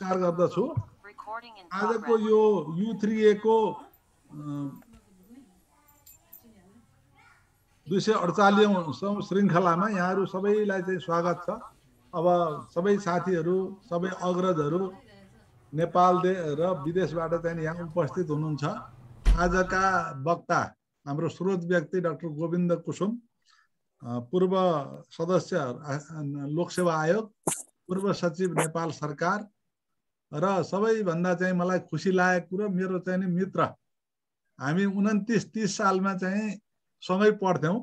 नमस्कार गर्दछु। आजको यो U3A को 248औं श्रृङ्खलामा यहाँहरू सबैलाई चाहिँ स्वागत छ। अब सबै साथीहरू, सबै अग्रजहरू नेपाल र विदेशबाट चाहिँ यहाँ उपस्थित हुनुहुन्छ। आजका वक्ता हाम्रो स्रोत व्यक्ति डाक्टर गोविन्द कुसुम, पूर्व सदस्य लोकसेवा आयोग, पूर्व सचिव नेपाल सरकार र सबैभन्दा चाहिँ मलाई खुसी लागेको कुरो मेरो चाहिँ नि मित्र, हामी 29-30 सालमा चाहिँ सँगै पढ्थ्यौं।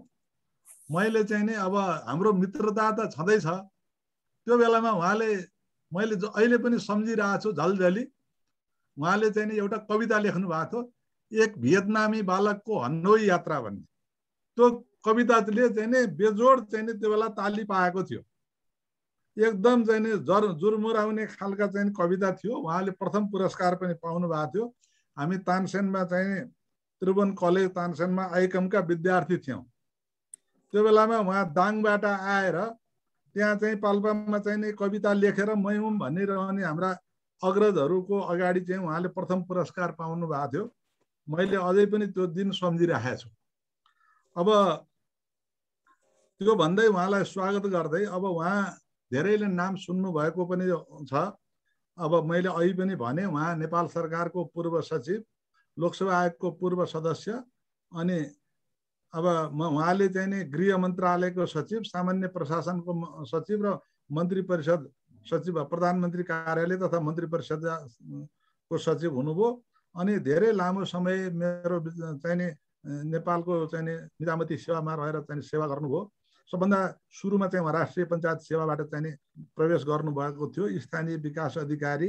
मैले चाहिँ नि अब हाम्रो मित्रता त छँदैछ। त्यो बेलामा उहाँले, मैले अहिले पनि सम्झिरहेको छु झलझली, उहाँले चाहिँ नि एउटा कविता लेख्नु भएको थियो, एक भियतनामी बालकको हनोई यात्रा भन्ने। त्यो कविताले चाहिँ नि बेजोड चाहिँ नि त्यो बेला ताली पाएको थियो। एकदम चाहिँ नि जुरमुराउने खालका चाहिँ कविता थियो। उहाँले प्रथम पुरस्कार पनि पाउनु भएको थियो। हामी तानसेनमा चाहिँ त्रिभुवन कलेज तानसेनमा आइकमका विद्यार्थी थियौं। त्यो बेलामा उहाँ दाङबाट आएर त्यहाँ चाहिँ पाल्पामा चाहिँ नि कविता लेखेर मै हुँ भनिरहने हाम्रा अग्रजहरूको अगाडि चाहिँ उहाँले प्रथम पुरस्कार पाउनु भएको थियो। मैले अझै पनि त्यो दिन सम्झिरहेको छु। अब त्यो भन्दै उहाँलाई स्वागत गर्दै, अब उहाँ धेरैले नाम सुन्नु भएको पनि छ। अब मैले अहिले पनि भने, उहाँ नेपाल सरकारको पूर्व सचिव, लोकसेवा आयोगको पूर्व सदस्य, अनि अब उहाँले चाहिँ नि गृह मन्त्रालयको सचिव, सामान्य प्रशासनको सचिव र मन्त्री परिषद सचिव, प्रधानमन्त्री कार्यालय तथा मन्त्री परिषदको सचिव हुनुभयो। अनि धेरै लामो समय मेरो चाहिँ नि नेपालको चाहिँ नि निजामती सेवामा रहेर चाहिँ सेवा गर्नुभयो। सबभन्दा सुरुमा चाहिँ उहाँ राष्ट्रिय पञ्चायत सेवाबाट चाहिँ नि प्रवेश गर्नुभएको थियो, स्थानीय विकास अधिकारी,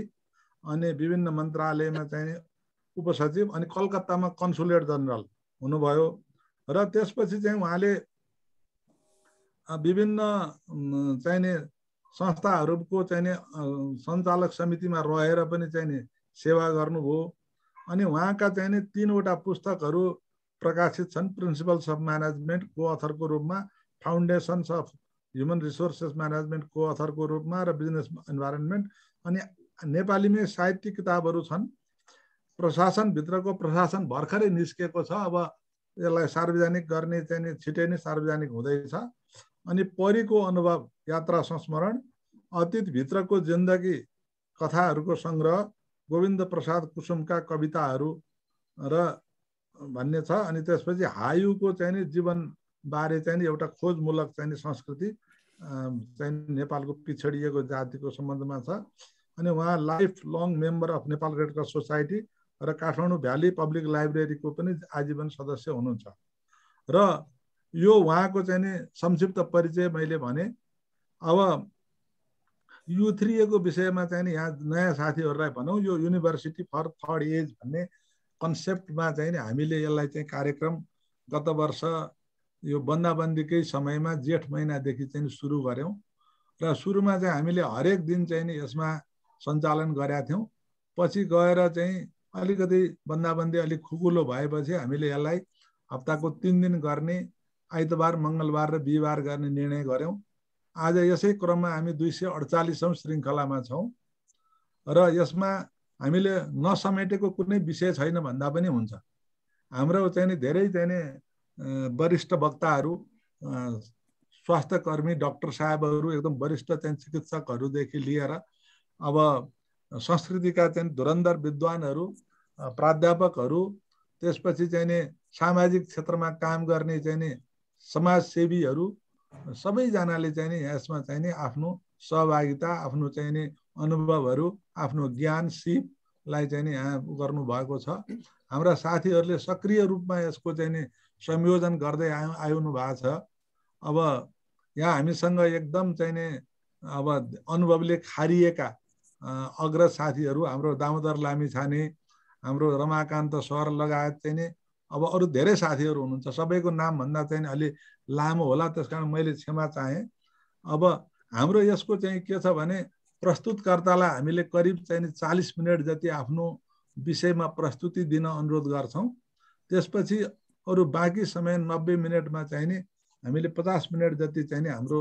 अनि विभिन्न मन्त्रालयमा चाहिँ उपसचिव, अनि कलकत्तामा कन्सुलेट जनरल हुनुभयो। र त्यसपछि चाहिँ उहाँले विभिन्न चाहिँ नि संस्थाहरूको चाहिँ नि सञ्चालक समितिमा रहेर पनि चाहिँ नि सेवा गर्नुभयो। अनि उहाँका चाहिँ नि 3वटा पुस्तकहरू प्रकाशित छन्। प्रिन्सिपल्स अफ म्यानेजमेन्ट को अथरको रूपमा, foundations of human resources management को अथरको रूपमा, र बिजनेस इन्भाइरोन्मेन्ट। अनि नेपालीमै साहित्यिक किताबहरू छन्। प्रशासनभित्रको प्रशासन भर्खरै निस्केको छ। अब यसलाई सार्वजनिक गर्ने चाहिँ नि छिटै नै सार्वजनिक हुँदैछ। अनि परीको अनुभव, यात्रा संस्मरण, अतीतभित्रको जिन्दगी कथाहरूको सङ्ग्रह, गोविन्द प्रसाद कुसुमका कविताहरू र भन्ने छ। अनि त्यसपछि हायुको चाहिँ नि जीवन बारे चाहिँ एउटा खोजमूलक चाहिँ संस्कृति चाहिँ नेपालको पिछडिएको जातिको सम्बन्धमा छ। अनि उहाँ life long member of Nepal red cross society र काठमाडौँ भ्याली पब्लिक लाइब्रेरीको पनि आजीवन सदस्य हुनुहुन्छ। र यो उहाँको चाहिँ नि संक्षिप्त परिचय मैले भने। अब U3A को विषयमा चाहिँ नि यहाँ नयाँ साथीहरूलाई भनौँ, यो युनिभर्सिटी फर थर्ड एज भन्ने कन्सेप्टमा चाहिँ नि हामीले यसलाई चाहिँ कार्यक्रम गत वर्ष यो बन्दाबन्दीकै समयमा जेठ महिनादेखि चाहिँ सुरु गऱ्यौँ। र सुरुमा चाहिँ हामीले हरेक दिन चाहिँ नि यसमा सञ्चालन गरेका थियौँ। पछि गएर चाहिँ अलिकति बन्दाबन्दी अलिक खुकुलो भएपछि हामीले यसलाई हप्ताको 3 दिन गर्ने, आइतबार, मङ्गलबार र बिहिबार गर्ने निर्णय गऱ्यौँ। आज यसै क्रममा हामी 248औं श्रृङ्खलामा छौँ। र यसमा हामीले नसमेटेको कुनै विषय छैन भन्दा पनि हुन्छ। हाम्रो चाहिँ नि धेरै चाहिँ नि वरिष्ठ वक्ताहरू, स्वास्थ्यकर्मी, डाक्टर साहेबहरू, एकदम वरिष्ठ चाहिँ चिकित्सकहरूदेखि लिएर अब संस्कृतिका चाहिँ धुरन्धर विद्वानहरू, प्राध्यापकहरू, त्यसपछि चाहिँ नि सामाजिक क्षेत्रमा काम गर्ने चाहिँ नि समाजसेवीहरू, सबैजनाले चाहिँ नि यसमा चाहिँ नि आफ्नो सहभागिता, आफ्नो चाहिँ नि अनुभवहरू, आफ्नो ज्ञान सिपलाई चाहिँ नि यहाँ गर्नुभएको छ। हाम्रा साथीहरूले सक्रिय रूपमा यसको चाहिँ नि संयोजन गर्दै आउनु भएको छ। अब यहाँ हामीसँग एकदम चाहिँ नि अब अनुभवले खारिएका अग्रज साथीहरू, हाम्रो दामोदर लामिछाने, हाम्रो रमाकान्त सर लगायत चाहिँ नि अब अरू धेरै साथीहरू हुनुहुन्छ। सबैको नाम भन्दा चाहिँ अलि लामो होला, त्यसकारण मैले क्षमा चाहेँ। अब हाम्रो यसको चाहिँ के छ भने, प्रस्तुतकर्तालाई हामीले करिब चाहिँ 40 मिनट जति आफ्नो विषयमा प्रस्तुति दिन अनुरोध गर्छौँ। त्यसपछि अरू बाँकी समय 90 मिनटमा चाहिँ नि हामीले 50 मिनट जति चाहिँ नि हाम्रो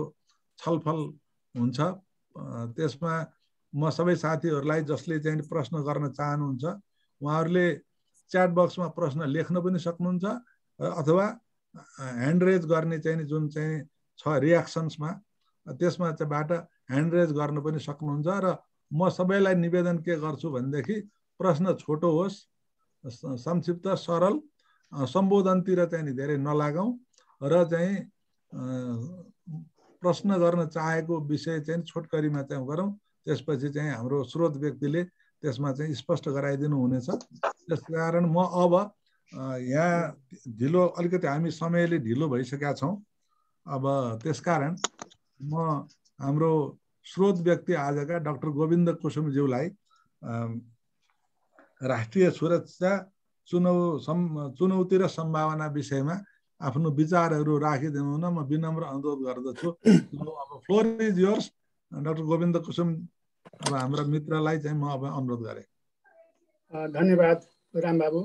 छलफल हुन्छ। त्यसमा म सबै साथीहरूलाई जसले चाहिँ प्रश्न गर्न चाहनुहुन्छ उहाँहरूले च्याट बक्समा प्रश्न लेख्न पनि सक्नुहुन्छ अथवा ह्यान्ड रेज गर्ने चाहिँ जुन चाहिँ छ रियाक्सन्समा त्यसमा चाहिँबाट ह्यान्ड रेज गर्न पनि सक्नुहुन्छ र म सबैलाई निवेदन के गर्छु भनेदेखि प्रश्न छोटो होस्, संक्षिप्त, सरल, सम्बोधनतिर चाहिँ धेरै नलागौँ र चाहिँ प्रश्न गर्न चाहेको विषय चाहिँ छोटकरीमा चाहिँ गरौँ। त्यसपछि चाहिँ हाम्रो स्रोत व्यक्तिले त्यसमा चाहिँ स्पष्ट गराइदिनु हुनेछ। त्यसकारण म अब यहाँ ढिलो अलिकति हामी समयले ढिलो भइसकेका छौँ। अब त्यसकारण म हाम्रो स्रोत व्यक्ति आजका डाक्टर गोविन्द कुसुमज्यूलाई राष्ट्रिय सुरक्षा चुनौती र सम्भावना विषयमा आफ्नो विचारहरू राखिदिनु हुन म विनम्र अनुरोध गर्दछु। अब floor is yours doctor Govind Kusum. अब हाम्रा मित्रलाई चाहिँ म अब अनुरोध गरेँ। धन्यवाद रामबाबु,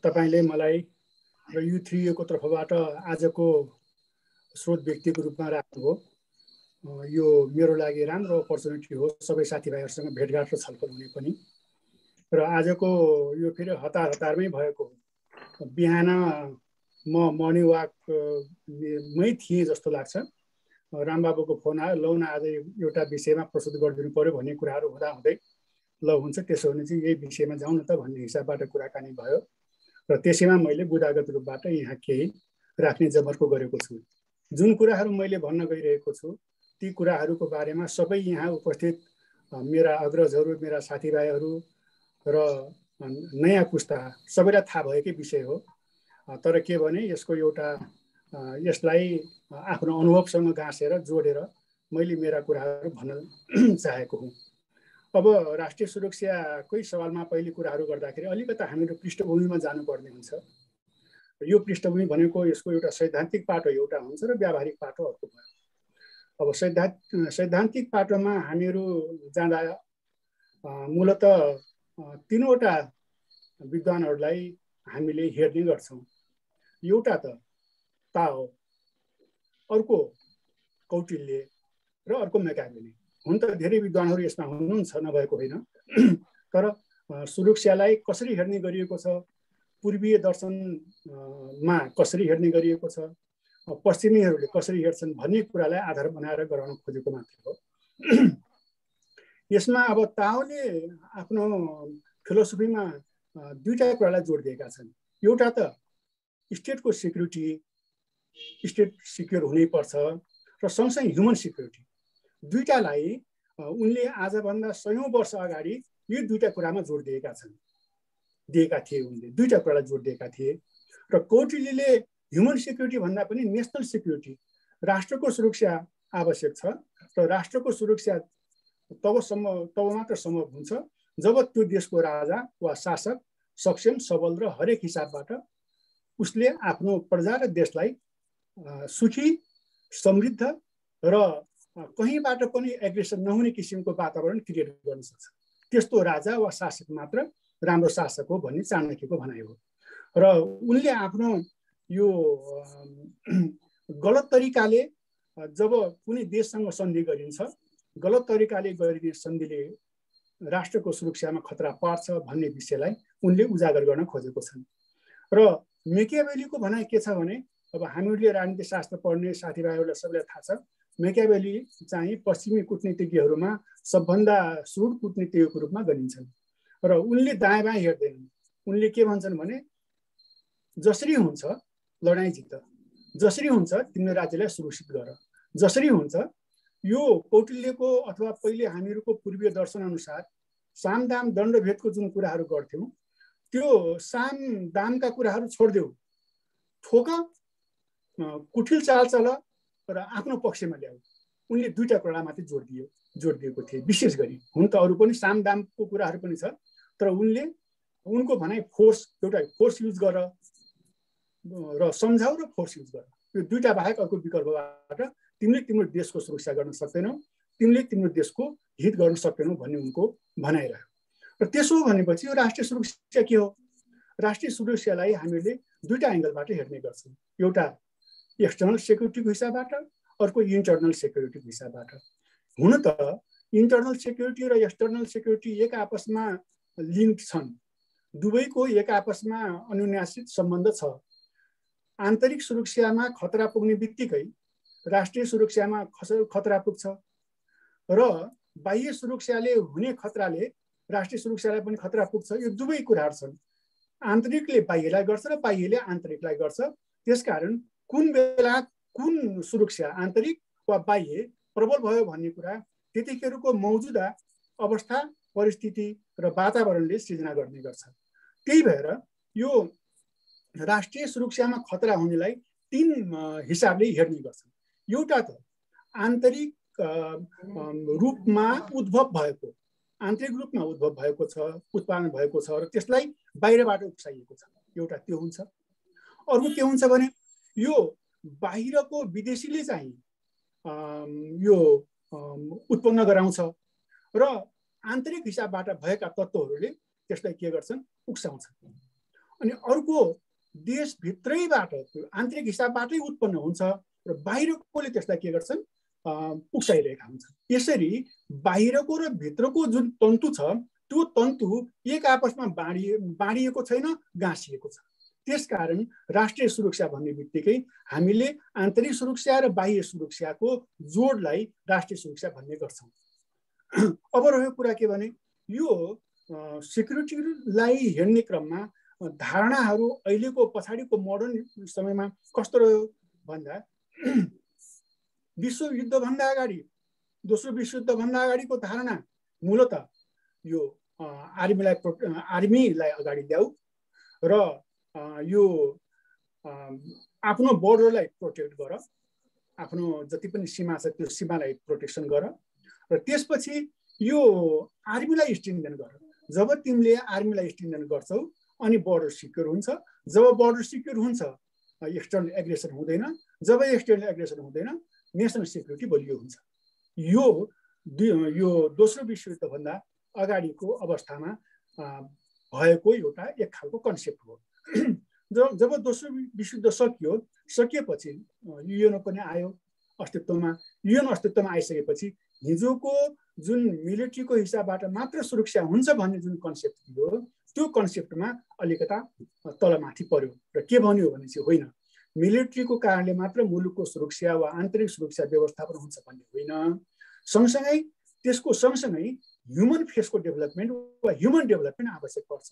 तपाईले मलाई र U3U को तर्फबाट आजको स्रोत व्यक्तिको रूपमा राख्नुभयो। यो मेरो लागि राम्रो अपर्च्युनिटी हो, सबै साथीभाइहरूसँग भेटघाट र छलफल हुने पनि। र आजको यो फेरि हतारमै भएको बिहान म मर्निङ वाकमै थिएँ जस्तो लाग्छ। रामबाबुको फोन आयो, लौ न आज एउटा विषयमा प्रस्तुत गरिदिनु पर्यो भन्ने कुराहरू हुँदै ल हुन्छ त्यसो भने चाहिँ यही विषयमा जाउँ न त भन्ने हिसाबबाट कुराकानी भयो र त्यसैमा मैले बुदागत रूपबाट यहाँ केही राख्ने जमर्को गरेको छु। जुन कुराहरू मैले भन्न गइरहेको छु ती कुराहरूको बारेमा सबै यहाँ उपस्थित मेरा अग्रजहरू, मेरा साथीभाइहरू र नयाँ पुस्ता सबैलाई थाहा भएकै विषय हो। तर के भने यसको एउटा यसलाई आफ्नो अनुभवसँग गाँसेर जोडेर मैले मेरा कुराहरू भन्न चाहेको हुँ। अब राष्ट्रिय सुरक्षाकै सवालमा पहिले कुराहरू गर्दाखेरि अलिकता हामीहरू पृष्ठभूमिमा जानुपर्ने हुन्छ। यो पृष्ठभूमि भनेको यसको एउटा सैद्धान्तिक पाटो एउटा हुन्छ र व्यावहारिक पाटो अर्को भयो। अब सैद्धान्तिक पाटोमा हामीहरू जाँदा मूलत तीनवटा विद्वानहरूलाई हामीले हेर्ने गर्छौँ। एउटा त ताओ, अर्को कौटिल्य र अर्को म्याकियाभेली। हुन त धेरै विद्वानहरू यसमा हुनुहुन्छ, नभएको होइन, तर सुरक्षालाई कसरी हेर्ने गरिएको छ, पूर्वीय दर्शनमा कसरी हेर्ने गरिएको छ, पश्चिमीहरूले कसरी हेर्छन् भन्ने कुरालाई आधार बनाएर गराउन खोजेको मात्र हो। यसमा अब ताओले आफ्नो फिलोसफीमा दुईटा कुरालाई जोड दिएका छन्। एउटा त स्टेटको सिक्युरिटी, स्टेट सिक्योर हुनैपर्छ र सँगसँगै ह्युमन सिक्युरिटी, दुईटालाई उनले आजभन्दा 100औं वर्ष अगाडि यो दुईटा कुरामा जोड दिएका थिए। उनले दुईटा कुरालाई जोड दिएका थिए। र कौटिल्यले ह्युमन सिक्युरिटी भन्दा पनि नेसनल सिक्युरिटी, राष्ट्रको सुरक्षा आवश्यक छ र राष्ट्रको सुरक्षा तब मात्र सम्भव हुन्छ जब त्यो देशको राजा वा शासक सक्षम, सबल र हरेक हिसाबबाट उसले आफ्नो प्रजा र देशलाई सुखी, समृद्ध र कहीँबाट पनि एग्रेसन नहुने किसिमको वातावरण क्रिएट गर्न सक्छ। त्यस्तो राजा वा शासक मात्र राम्रो शासक हो भन्ने चाणक्यको भनाइ हो। र उनले आफ्नो यो गलत तरिकाले जब कुनै देशसँग सन्धि गरिन्छ, गलत तरिकाले गरिने सन्धिले राष्ट्रको सुरक्षामा खतरा पार्छ भन्ने विषयलाई उनले उजागर गर्न खोजेको छन्। र म्याकियाभेलीको भनाइ के छ भने, अब हामीहरूले राजनीति शास्त्र पढ्ने साथीभाइहरूलाई सबैलाई थाहा छ, म्याकियाभेली चाहिँ पश्चिमी कूटनीतिज्ञहरूमा सबभन्दा सुड कूटनीतिज्ञको रूपमा गनिन्छन्। र उनले दायाँ बायाँ हेर्दैनन्। उनले के भन्छन् भने, जसरी हुन्छ लडाइँ जित, जसरी हुन्छ तिम्रो राज्यलाई सुरक्षित गर, जसरी हुन्छ यो कौटिल्यको अथवा पहिले हामीहरूको पूर्वीय दर्शन अनुसार साम दाम दण्ड भेदको जुन कुराहरू गर्थ्यौँ त्यो साम दामका कुराहरू छोडिदेऊ, ठोक, कुटिल चाल चल र आफ्नो पक्षमा ल्याऊ। उनले दुईटा कुरामाथि जोड दिएको थिए विशेष गरी। हुन त अरू पनि साम दामको कुराहरू पनि छ, तर उनको भनाइ एउटा फोर्स युज गर र सम्झाउ र फोर्स युज गर। यो दुईटा बाहेक अर्को विकल्पबाट तिमीले तिम्रो देशको सुरक्षा गर्न सक्दैनौ, तिमीले तिम्रो देशको हित गर्न सक्दैनौ भन्ने उनको भनाइ रह्यो। र त्यसो भनेपछि यो राष्ट्रिय सुरक्षा के हो? राष्ट्रिय सुरक्षालाई हामीले दुईटा एङ्गलबाट हेर्ने गर्छौँ। एउटा एक्सटर्नल सेक्युरिटीको हिसाबबाट, अर्को इन्टर्नल सेक्युरिटीको हिसाबबाट। हुन त इन्टर्नल सेक्युरिटी र एक्सटर्नल सेक्युरिटी एक आपसमा लिङ्क छन्, दुवैको एक आपसमा अनुन्यासित सम्बन्ध छ। आन्तरिक सुरक्षामा खतरा पुग्ने बित्तिकै राष्ट्रिय सुरक्षामा खतरा पुग्छ र बाह्य सुरक्षाले हुने खतराले राष्ट्रिय सुरक्षालाई पनि खतरा पुग्छ। यो दुवै कुराहरू छन्, आन्तरिकले बाह्यलाई गर्छ र बाह्यले आन्तरिकलाई गर्छ। त्यसकारण कुन बेला कुन सुरक्षा आन्तरिक वा बाह्य प्रबल भयो भन्ने कुरा त्यतिखेरको मौजुदा अवस्था, परिस्थिति र वातावरणले सृजना गर्ने गर्छ। त्यही भएर यो राष्ट्रिय सुरक्षामा खतरा हुनेलाई तीन हिसाबले हेर्ने गर्छ। एउटा त आन्तरिक रूपमा उद्भव भएको, आन्तरिक रूपमा उद्भव भएको छ, उत्पादन भएको छ र त्यसलाई बाहिरबाट उक्साइएको छ, एउटा त्यो हुन्छ। अर्को के हुन्छ भने यो बाहिरको विदेशीले चाहिँ यो उत्पन्न गराउँछ र आन्तरिक हिसाबबाट भएका तत्त्वहरूले त्यसलाई के गर्छन्, उक्साउँछन्। अनि अर्को देशभित्रैबाट आन्तरिक हिसाबबाटै उत्पन्न हुन्छ र बाहिरकोले त्यसलाई के गर्छन्, उक्साइरहेका हुन्छन्। यसरी बाहिरको र भित्रको जुन तन्तु छ त्यो तन्तु एक आपसमा बाँडिएको छैन, गाँसिएको छ। त्यसकारण राष्ट्रिय सुरक्षा भन्ने बित्तिकै हामीले आन्तरिक सुरक्षा र बाह्य सुरक्षाको जोडलाई राष्ट्रिय सुरक्षा भन्ने गर्छौँ। अब रह्यो कुरा के भने यो सिक्युरिटीलाई हेर्ने क्रममा धारणाहरू अहिलेको पछाडिको मोडर्न समयमा कस्तो रह्यो भन्दा विश्वयुद्धभन्दा अगाडि, दोस्रो विश्वयुद्धभन्दा अगाडिको धारणा मूलत यो आर्मीलाई अगाडि ल्याऊ र यो आफ्नो बोर्डरलाई प्रोटेक्ट गर, आफ्नो जति पनि सीमा छ त्यो सीमालाई प्रोटेक्सन गर र त्यसपछि यो आर्मीलाई स्ट्रेन्थन गर। जब तिमीले आर्मीलाई स्ट्रेन्थन गर्छौ अनि बोर्डर सिक्योर हुन्छ। जब बोर्डर सिक्योर हुन्छ एक्सटर्नल एग्रेसन हुँदैन, जब एक्सटर्नल एग्रेसन हुँदैन नेसनल सेक्युरिटी बलियो हुन्छ। यो दोस्रो विश्वयुद्धभन्दा अगाडिको अवस्थामा भएको एउटा एक खालको कन्सेप्ट हो। जब दोस्रो विश्वयुद्ध सकिएपछि युएन पनि आयो अस्तित्वमा। युएन अस्तित्वमा आइसकेपछि हिजोको जुन मिलिट्रीको हिसाबबाट मात्र सुरक्षा हुन्छ भन्ने जुन कन्सेप्ट थियो त्यो कन्सेप्टमा अलिकता तलमाथि पर्यो र के भन्यो भने चाहिँ होइन, मिलिट्रीको कारणले मात्र मुलुकको सुरक्षा वा आन्तरिक सुरक्षा व्यवस्थापन हुन्छ भन्ने होइन। सँगसँगै त्यसको सँगसँगै ह्युमन फेसको डेभलपमेन्ट वा ह्युमन डेभलपमेन्ट आवश्यक पर्छ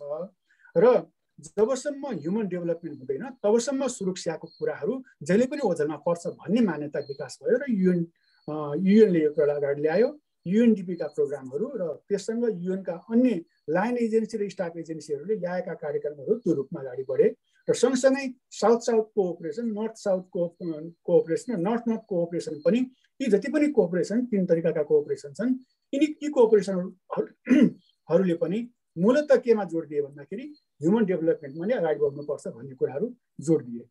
र जबसम्म ह्युमन डेभलपमेन्ट हुँदैन तबसम्म सुरक्षाको कुराहरू जहिले पनि ओझेलमा पर्छ भन्ने मान्यता विकास भयो र युएनले यो कुरा अगाडि ल्यायो। युएनडिपीका प्रोग्रामहरू र त्यससँग युएनका अन्य लाइन एजेन्सी र स्टाफ एजेन्सीहरूले ल्याएका कार्यक्रमहरू त्यो रूपमा अगाडि बढे र सँगसँगै south south cooperation, north south cooperation र नर्थ नर्थ कोअपरेसन पनि, यी जति पनि कोअपरेसन तीन तरिकाका कोअपरेसन छन्, यी कोअपरेसनहरूले पनि मूलत केमा जोड दिए भन्दाखेरि ह्युमन डेभलपमेन्टमा नै अगाडि बढ्नुपर्छ भन्ने कुराहरू जोड दिए।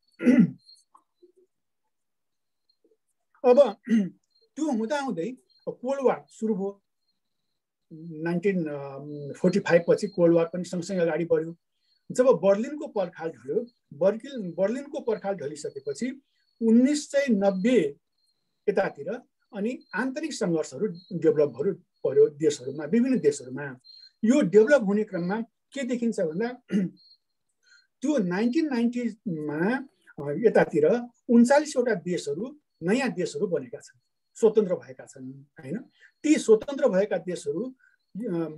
अब त्यो हुँदाहुँदै कोल्ड वार सुरु भयो। 1945 पछि कोल्ड वार पनि सँगसँगै अगाडि बढ्यो। जब बर्लिनको पर्खाल ढल्यो, बर्लिनको पर्खाल ढलिसकेपछि 1990 यतातिर अनि आन्तरिक सङ्घर्षहरू डेभलपहरू पर्यो देशहरूमा, विभिन्न देशहरूमा। यो डेभलप हुने क्रममा के देखिन्छ भन्दा त्यो 1990मा यतातिर 39वटा देशहरू नयाँ देशहरू बनेका छन्, स्वतन्त्र भएका छन् हैन। ती स्वतन्त्र भएका देशहरू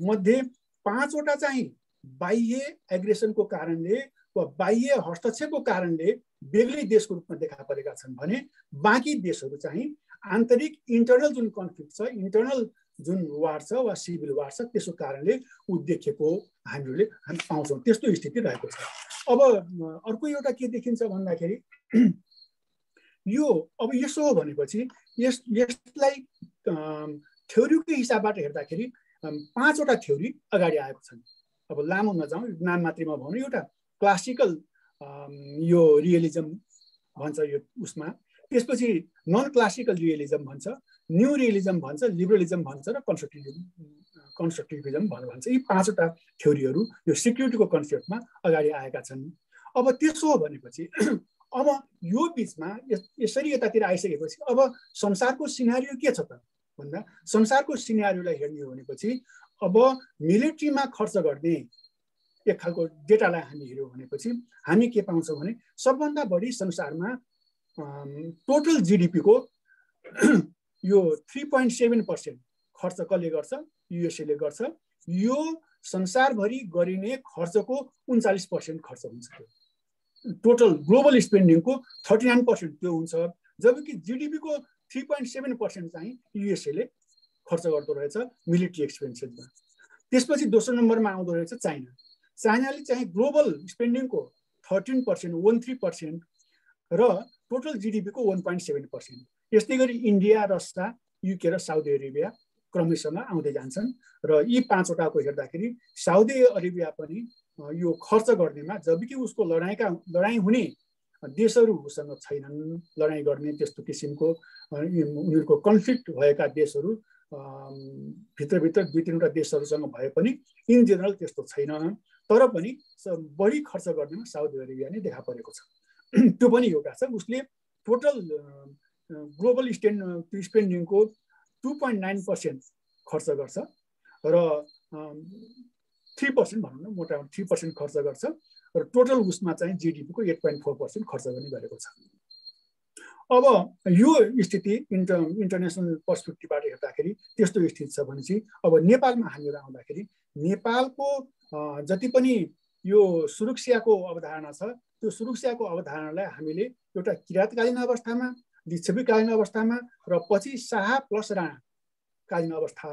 मध्ये 5वटा चाहिँ बाह्य एग्रेसनको कारणले वा बाह्य हस्तक्षेपको कारणले बेग्लै देशको रूपमा देखा परेका छन् भने बाँकी देशहरू चाहिँ आन्तरिक इन्टर्नल जुन कन्फ्लिक्ट छ, इन्टर्नल जुन वार छ वा सिभिल वार छ त्यसको कारणले देखेको हामी पाउँछौँ। त्यस्तो स्थिति रहेको छ। अब अर्को एउटा के देखिन्छ भन्दाखेरि यो अब यसो हो भनेपछि यसलाई थ्योरीको हिसाबबाट हेर्दाखेरि 5वटा थ्योरी अगाडि आएको छन्। अब लामो नजाउँ, नाम मात्रै म भनौँ। एउटा क्लासिकल यो रियलिजम भन्छ यो उसमा, त्यसपछि नन क्लासिकल रियलिजम भन्छ, न्यू रियलिजम भन्छ, लिबरलिजम भन्छ र कन्स्ट्रक्टिभिजम भन्छ। यी 5वटा थ्योरीहरू यो सिक्युरिटीको कन्सेप्टमा अगाडि आएका छन्। अब त्यसो हो भनेपछि अब यो बिचमा यसरी यतातिर आइसकेपछि अब संसारको सिनारियो के छ त? भन्दा संसारको सिनेरियोलाई हेर्ने हो भनेपछि अब मिलिट्रीमा खर्च गर्ने एक खालको डेटालाई हामी हेऱ्यौँ भनेपछि हामी के पाउँछौँ भने सबभन्दा बढी संसारमा टोटल जीडीपीको यो 3.7% खर्च कसले गर्छ युएसए ले गर्छ यो संसारभरि गरिने खर्चको 39% खर्च हुन्छ टोटल ग्लोबल स्पेन्डिङको 39% त्यो हुन्छ जबकि जीडीपीको 3.7% चाहिँ युएसए ले खर्च गर्दो रहेछ मिलिट्री एक्सपेन्सेसमा त्यसपछि दोस्रो नम्बरमा आउँदो रहेछ चाइना चाइनाले चाहिँ ग्लोबल स्पेन्डिङको 13% र टोटल जीडीपीको 1.7% यस्तै गरी इन्डिया रसिया युके र साउदी अरेबिया क्रमशः आउँदै जान्छन् र यी पाँचवटाको हेर्दाखेरि साउदी अरेबिया पनि यो खर्च गर्नेमा जबकि उसको लडाईँ हुने देशहरू उसँग छैनन् लडाईँ गर्ने त्यस्तो किसिमको उनीहरूको कन्फ्लिक्ट भएका देशहरू भित्रभित्र दुई तीनवटा देशहरूसँग भए पनि इन जेनरल त्यस्तो छैन तर पनि बढी खर्च गर्नेमा साउदी अरेबिया नै देखा परेको छ त्यो पनि एउटा छ उसले टोटल ग्लोबल स्पेन्डिङको 2.9% खर्च गर्छ र 3% भनौँ न मोटामोटी 3% खर्च गर्छ र टोटल उसमा चाहिँ जीडीपीको 8.4% खर्च गर्ने गरेको छ अब यो स्थिति इन्टरनेसनल पर्सपेक्टिभबाट हेर्दाखेरि त्यस्तो स्थिति छ भनेपछि अब नेपालमा हामीहरू आउँदाखेरि नेपालको जति पनि यो सुरक्षाको अवधारणा छ त्यो सुरक्षाको अवधारणालाई हामीले एउटा किराँतकालीन अवस्थामा लिच्छवीकालीन अवस्थामा र पछि शाह प्लस राणा कालीन अवस्था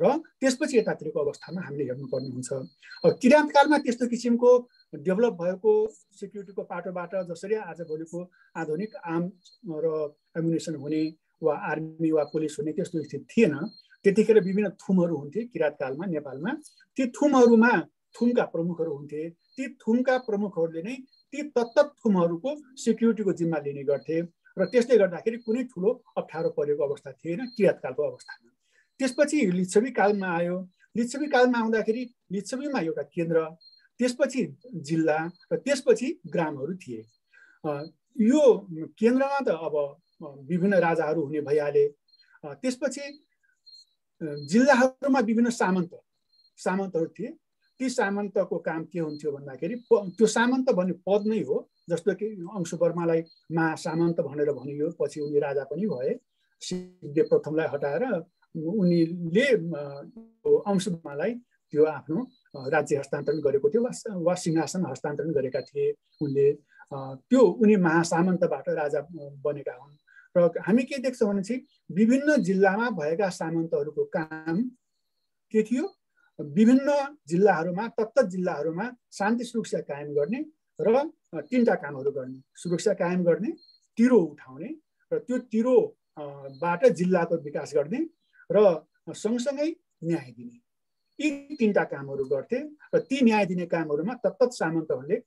र त्यसपछि यतातिरको अवस्थामा हामीले हेर्नुपर्ने हुन्छ किराँतकालमा त्यस्तो किसिमको डेभलप भएको सिक्युरिटीको पाटोबाट जसरी आजभोलिको आधुनिक आर्म र एम्युनिसन हुने वा आर्मी वा पुलिस हुने त्यस्तो स्थिति थिएन त्यतिखेर विभिन्न थुमहरू हुन्थे किराँतकालमा नेपालमा ती थुमहरूमा थुमका प्रमुखहरू हुन्थे ती थुमका प्रमुखहरूले नै ती तत्त थुमहरूको सिक्युरिटीको जिम्मा लिने गर्थे र त्यसले गर्दाखेरि कुनै ठुलो अप्ठ्यारो परेको अवस्था थिएन किराँतकालको अवस्थामा त्यसपछि लिच्छवी कालमा आयो लिच्छवी कालमा आउँदाखेरि लिच्छवीमा एउटा केन्द्र त्यसपछि जिल्ला र त्यसपछि ग्रामहरू थिए यो केन्द्रमा त अब विभिन्न राजाहरू हुने भइहाले त्यसपछि जिल्लाहरूमा विभिन्न सामन्तहरू थिए ती सामन्तको काम के हुन्थ्यो भन्दाखेरि त्यो सामन्त भन्ने पद नै हो जस्तो कि अंशुवर्मालाई महासामन्त भनेर भनियो पछि उनी राजा पनि भए सिद्धदेव प्रथमलाई हटाएर उनीले अंशुवर्मालाई त्यो आफ्नो राज्य हस्तान्तरण गरेको थियो वा सिंहासन हस्तान्तरण गरेका थिए उनले त्यो उनी महासामन्तबाट राजा बनेका हुन् र हामी के देख्छौँ भनेपछि विभिन्न जिल्लामा भएका सामन्तहरूको काम के थियो विभिन्न जिल्लाहरूमा तत्त जिल्लाहरूमा शान्ति सुरक्षा कायम गर्ने र तीनटा कामहरू गर्ने सुरक्षा कायम गर्ने तिरो उठाउने र त्यो तिरोबाट जिल्लाको विकास गर्ने र सँगसँगै न्याय दिने यी तीनटा कामहरू गर्थे र ती न्याय दिने कामहरूमा तत्त सामन्तहरूले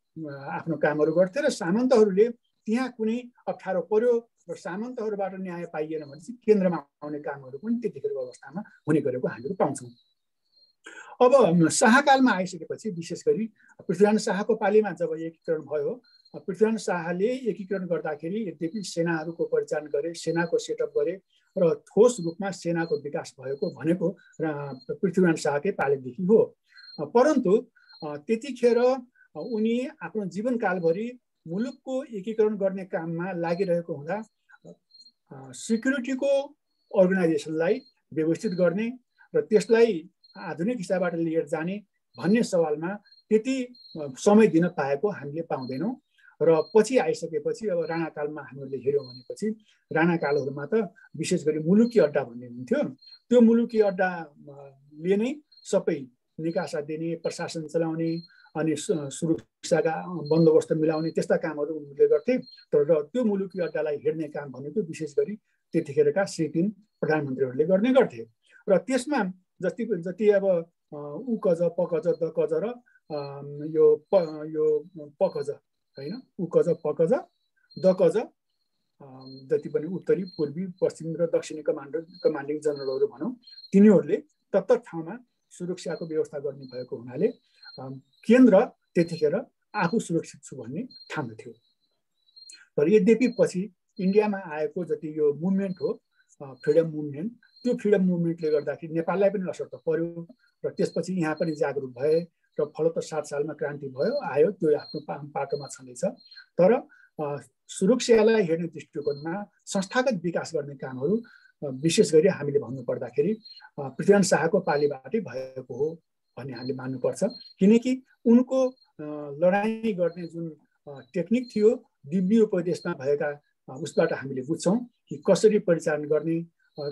आफ्नो कामहरू गर्थे र सामन्तहरूले त्यहाँ कुनै अप्ठ्यारो पर्यो र सामन्तहरूबाट न्याय पाइएन भने चाहिँ केन्द्रमा आउने कामहरू पनि त्यतिखेरको अवस्थामा हुने गरेको हामीहरू पाउँछौँ अब शाहकालमा आइसकेपछि विशेष गरी पृथ्वीनारायण शाहको पालीमा जब एकीकरण भयो पृथ्वीनारायण शाहले एकीकरण गर्दाखेरि यद्यपि सेनाहरूको परिचालन गरे सेनाको सेटअप गरे र ठोस रूपमा सेनाको विकास भएको भनेको पृथ्वीनारायण शाहकै पालीदेखि हो परन्तु त्यतिखेर उनी आफ्नो जीवनकालभरि मुलुकको एकीकरण गर्ने काममा लागिरहेको हुँदा सिक्युरिटीको अर्गनाइजेसनलाई व्यवस्थित गर्ने र त्यसलाई आधुनिक हिसाबबाट लिएर जाने भन्ने सवालमा त्यति समय दिन पाएको हामीले पाउँदैनौँ र पछि आइसकेपछि अब राणाकालमा हामीले हेऱ्यौँ भनेपछि राणाकालहरूमा त विशेष गरी मुलुकी अड्डा भन्ने हुन्थ्यो त्यो मुलुकी अड्डाले नै सबै निकासा दिने प्रशासन चलाउने अनि सुरक्षाका बन्दोबस्त मिलाउने त्यस्ता कामहरू उनले गर्थे तर त्यो मुलुकी अड्डालाई हेर्ने काम भनेको विशेष गरी त्यतिखेरका श्री 3 प्रधानमन्त्रीहरूले गर्ने गर्थे र त्यसमा जति अब उकज पकज दकज र यो पकज हैन उकज पकज दकज जति पनि उत्तरी पूर्वी पश्चिम र दक्षिणी कमान्डिङ जनरलहरू भनौँ तिनीहरूले तत्त ठाउँमा सुरक्षाको व्यवस्था गर्ने भएको हुनाले केन्द्र त्यतिखेर आफू सुरक्षित छु भन्ने ठान्दथ्यो तर यद्यपि पछि इन्डियामा आएको जति यो मुभमेन्ट हो फ्रिडम मुभमेन्ट, त्यो फ्रिडम मुभमेन्टले गर्दाखेरि नेपाललाई पनि असर त पर्यो र त्यसपछि यहाँ पनि जागरुक भए र फलत 7 सालमा क्रान्ति भयो आयो, त्यो आफ्नो पाटोमा छँदैछ। तर सुरक्षालाई हेर्ने दृष्टिकोणमा संस्थागत विकास गर्ने कामहरू विशेष गरी हामीले भन्नुपर्दाखेरि पृथ्वीनारायण शाहको पालिबाटै भएको हो भन्ने हामीले मान्नुपर्छ। किनकि उनको लडाइँ गर्ने जुन टेक्निक थियो दिव्य उपदेशमा भएका उसबाट हामीले बुझ्छौँ कि कसरी परिचालन गर्ने,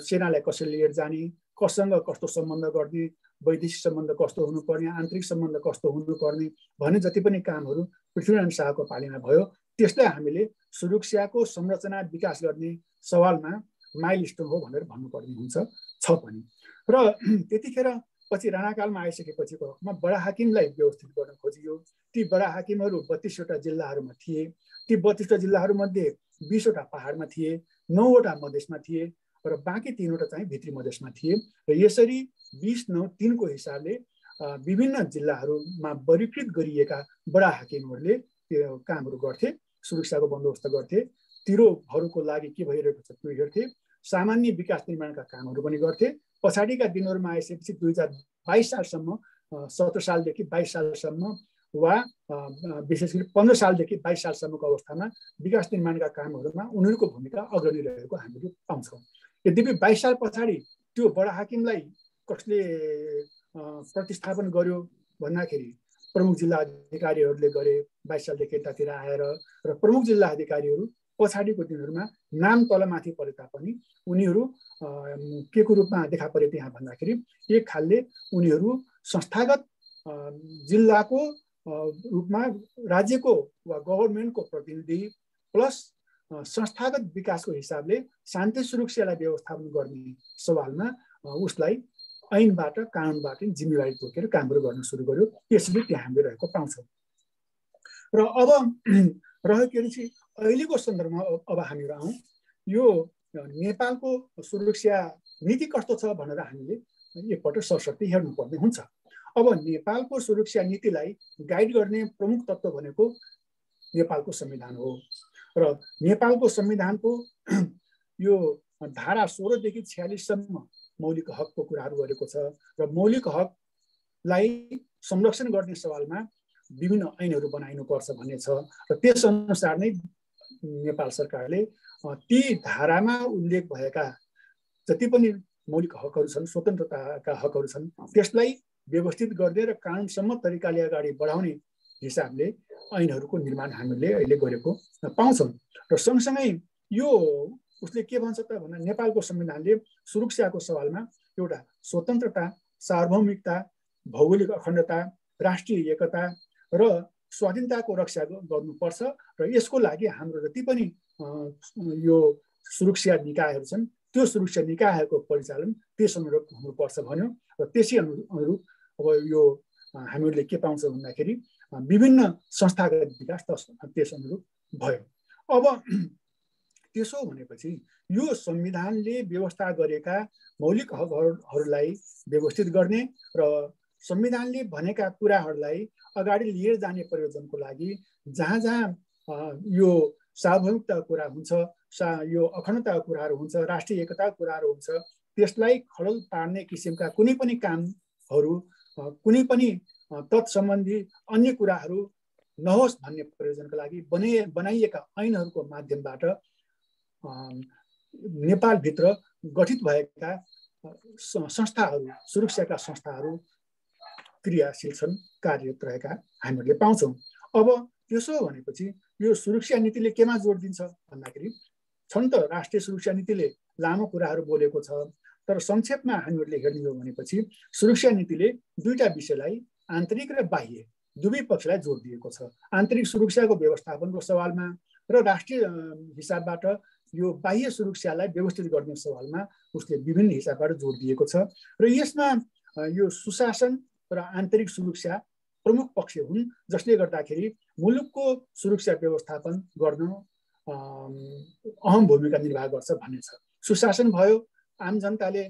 सेनालाई कसरी लिएर जाने, कसँग कस्तो सम्बन्ध गर्ने, वैदेशिक सम्बन्ध कस्तो हुनुपर्ने, आन्तरिक सम्बन्ध कस्तो हुनुपर्ने भन्ने जति पनि कामहरू पृथ्वीनारायण शाहको पालीमा भयो। त्यसलाई हामीले सुरक्षाको संरचना विकास गर्ने सवालमा माइलस्टोन हो भनेर भन्नुपर्ने हुन्छ छ पनि। र त्यतिखेर पछि राणाकालमा आइसकेपछिको हकमा बडा हाकिमलाई व्यवस्थित गर्न खोजियो। ती बडा हाकिमहरू 32वटा जिल्लाहरूमा थिए। ती 32वटा जिल्लाहरूमध्ये 20वटा पहाडमा थिए, 9वटा मधेसमा थिए र बाँकी 3वटा चाहिँ भित्री मधेसमा थिए। र यसरी 20-9-3 को हिसाबले विभिन्न जिल्लाहरूमा वर्गीकृत गरिएका बडा हाकिमहरूले त्यो कामहरू गर्थे, सुरक्षाको बन्दोबस्त गर्थे, तिरोहरूको लागि के भइरहेको छ त्यो हेर्थे, सामान्य विकास निर्माणका कामहरू पनि गर्थे। पछाडिका दिनहरूमा आइसकेपछि 2022 सालसम्म 17 सालदेखि 22 सालसम्म वा विशेष गरी 15 सालदेखि 22 सालसम्मको अवस्थामा विकास निर्माणका कामहरूमा उनीहरूको भूमिका अग्रणी रहेको हामीले पाउँछौँ। यद्यपि 22 साल पछाडि त्यो बडा हाकिमलाई कसले प्रतिस्थापन गर्यो भन्दाखेरि प्रमुख जिल्ला अधिकारीहरूले गरे 22 सालदेखि यतातिर आएर। र प्रमुख जिल्ला अधिकारीहरू पछाडिको दिनहरूमा नाम तलमाथि परे तापनि उनीहरू के को रूपमा देखा परे त्यहाँ भन्दाखेरि एक खालले उनीहरू संस्थागत जिल्लाको रूपमा राज्यको वा गभर्मेन्टको प्रतिनिधि प्लस संस्थागत विकासको हिसाबले शान्ति सुरक्षालाई व्यवस्थापन गर्ने सवालमा उसलाई ऐनबाट कानुनबाट जिम्मेवारी तोकेर कामहरू गर्न सुरु गर्यो। यसरी त्यहाँ हामीले रहेको पाउँछौँ। र अब रह्यो के रहेछ अहिलेको सन्दर्भमा अब हामीहरू आउँ यो नेपालको सुरक्षा नीति कस्तो छ भनेर हामीले एकपल्ट सरसर्ती हेर्नुपर्ने हुन्छ। अब नेपालको सुरक्षा नीतिलाई गाइड गर्ने प्रमुख तत्त्व भनेको नेपालको संविधान हो। र नेपालको संविधानको यो धारा 16 देखि 46 सम्म मौलिक हकको कुराहरू गरेको छ र मौलिक हकलाई संरक्षण गर्ने सवालमा विभिन्न ऐनहरू बनाइनुपर्छ भन्ने छ। र त्यसअनुसार नै नेपाल सरकारले ती धारामा उल्लेख भएका जति पनि मौलिक हकहरू छन्, स्वतन्त्रताका हकहरू छन्, त्यसलाई व्यवस्थित गर्ने र कानुनसम्म तरिकाले अगाडि बढाउने हिसाबले ऐनहरूको निर्माण हामीले अहिले गरेको पाउँछौँ। र सँगसँगै यो उसले के भन्छ त भन्दा नेपालको संविधानले सुरक्षाको सवालमा एउटा स्वतन्त्रता, सार्वभौमिकता, भौगोलिक अखण्डता, राष्ट्रिय एकता र स्वाधीनताको रक्षा गर्नुपर्छ र यसको लागि हाम्रो जति पनि यो सुरक्षा निकायहरू छन् त्यो सुरक्षा निकायहरूको परिचालन त्यस अनुरूप हुनुपर्छ भन्यो। र त्यसै अनुरूप अब यो हामीहरूले के पाउँछ भन्दाखेरि विभिन्न संस्थागत विकास त्यस अनुरूप भयो। अब त्यसो भनेपछि यो संविधानले व्यवस्था गरेका मौलिक हकहरूलाई व्यवस्थित गर्ने र संविधानले भनेका कुराहरूलाई अगाडि लिएर जाने प्रयोजनको लागि जहाँ जहाँ यो सार्वभौमिकताको कुरा हुन्छ, यो अखण्डताको कुराहरू हुन्छ, राष्ट्रिय एकताको कुराहरू हुन्छ, त्यसलाई खडल पार्ने किसिमका कुनै पनि कामहरू, कुनै पनि तत्सम्बन्धी अन्य कुराहरू नहोस् भन्ने प्रयोजनको लागि बनाइएका ऐनहरूको माध्यमबाट नेपालभित्र गठित भएका संस्थाहरू, सुरक्षाका संस्थाहरू क्रियाशील छन्, कार्यरत रहेका हामीले पाउँछौँ। अब त्यसो भनेपछि यो सुरक्षा नीतिले केमा जोड दिन्छ भन्दाखेरि छन् त राष्ट्रिय सुरक्षा नीतिले लामो कुराहरू बोलेको छ, तर संक्षेपमा हामीहरूले हेर्ने हो भनेपछि सुरक्षा नीतिले दुईटा विषयलाई आन्तरिक र बाह्य दुवै पक्षलाई जोड दिएको छ। आन्तरिक सुरक्षाको व्यवस्थापनको सवालमा र राष्ट्रिय हिसाबबाट यो बाह्य सुरक्षालाई व्यवस्थित गर्ने सवालमा उसले विभिन्न हिसाबबाट जोड दिएको छ। र यसमा यो सुशासन र आन्तरिक सुरक्षा प्रमुख पक्ष हुन् जसले गर्दाखेरि मुलुकको सुरक्षा व्यवस्थापन गर्न अहम भूमिका निर्वाह गर्छ भन्ने छ। सुशासन भयो, आम जनताले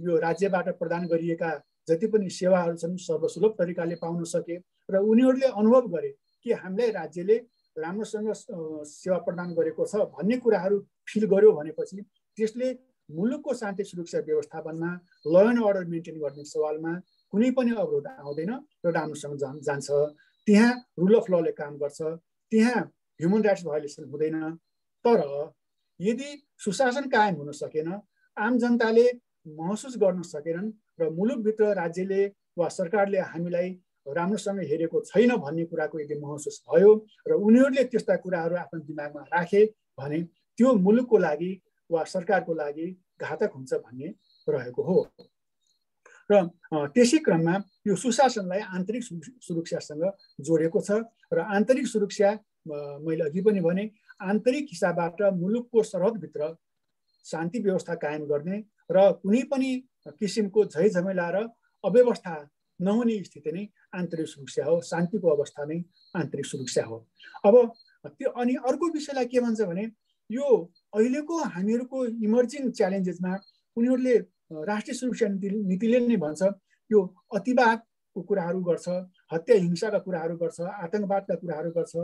यो राज्यबाट प्रदान गरिएका जति पनि सेवाहरू छन् सर्वसुलभ तरिकाले पाउन सके र उनीहरूले अनुभव गरे कि हामीलाई राज्यले राम्रोसँग सेवा प्रदान गरेको छ भन्ने कुराहरू फिल गर्यो भनेपछि त्यसले मुलुकको शान्ति सुरक्षा व्यवस्थापनमा ल एन्ड अर्डर मेन्टेन गर्ने सवालमा कुनै पनि अवरोध आउँदैन र राम्रोसँग जान्छ। त्यहाँ रुल अफ लले काम गर्छ, त्यहाँ ह्युमन राइट्स भायोलेसन हुँदैन। तर यदि सुशासन कायम हुन सकेन, आम जनताले महसुस गर्न सकेनन् र मुलुकभित्र राज्यले वा सरकारले हामीलाई राम्रोसँग हेरेको छैन भन्ने कुराको यदि महसुस भयो र उनीहरूले त्यस्ता कुराहरू आफ्नो दिमागमा राखे भने त्यो मुलुकको लागि वा सरकारको लागि घातक हुन्छ भन्ने रहेको हो। र त्यसै क्रममा यो सुशासनलाई आन्तरिक सुरक्षासँग जोडेको छ र आन्तरिक सुरक्षा मैले अघि पनि भने आन्तरिक हिसाबबाट मुलुकको सरहदभित्र शान्ति व्यवस्था कायम गर्ने र कुनै पनि किसिमको झैझमेला र अव्यवस्था नहुने स्थिति नै आन्तरिक सुरक्षा हो, शान्तिको अवस्था नै आन्तरिक सुरक्षा हो। अब त्यो अनि अर्को विषयलाई के भन्छ भने यो अहिलेको हामीहरूको इमर्जिङ च्यालेन्जेसमा उनीहरूले राष्ट्रिय सुरक्षा नीतिले नै भन्छ यो अतिवादको कुराहरू गर्छ, हत्या हिंसाका कुराहरू गर्छ, आतङ्कवादका कुराहरू गर्छ,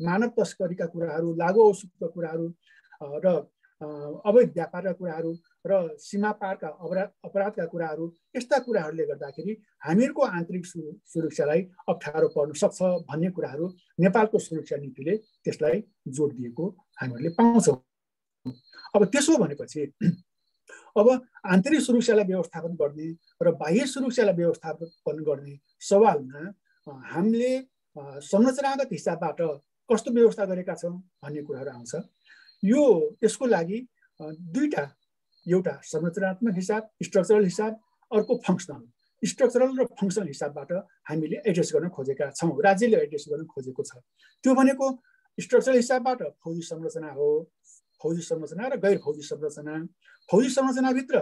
मानव तस्करीका कुराहरू, लागु औषधका कुराहरू र अवैध व्यापारका कुराहरू र सीमा पारका अपराधका कुराहरू, यस्ता कुराहरूले गर्दाखेरि हामीहरूको आन्तरिक सुरक्षालाई अप्ठ्यारो पर्न सक्छ भन्ने कुराहरू नेपालको सुरक्षा नीतिले त्यसलाई जोड दिएको हामीहरूले पाउँछौँ। अब त्यसो भनेपछि अब आन्तरिक सुरक्षालाई व्यवस्थापन गर्ने र बाह्य सुरक्षालाई व्यवस्थापन गर्ने सवालमा हामीले संरचनागत हिसाबबाट कस्तो व्यवस्था गरेका छौँ भन्ने कुराहरू आउँछ। यसको लागि दुईटा, एउटा संरचनात्मक हिसाब स्ट्रक्चरल हिसाब, अर्को फङ्सनल। स्ट्रक्चरल र फङ्सनल हिसाबबाट हामीले एड्रेस गर्न खोजेका छौँ, राज्यले एड्रेस गर्न खोजेको छ। त्यो भनेको स्ट्रक्चरल हिसाबबाट फौजी संरचना हो, फौजी संरचना र गैर फौजी संरचना। फौजी संरचनाभित्र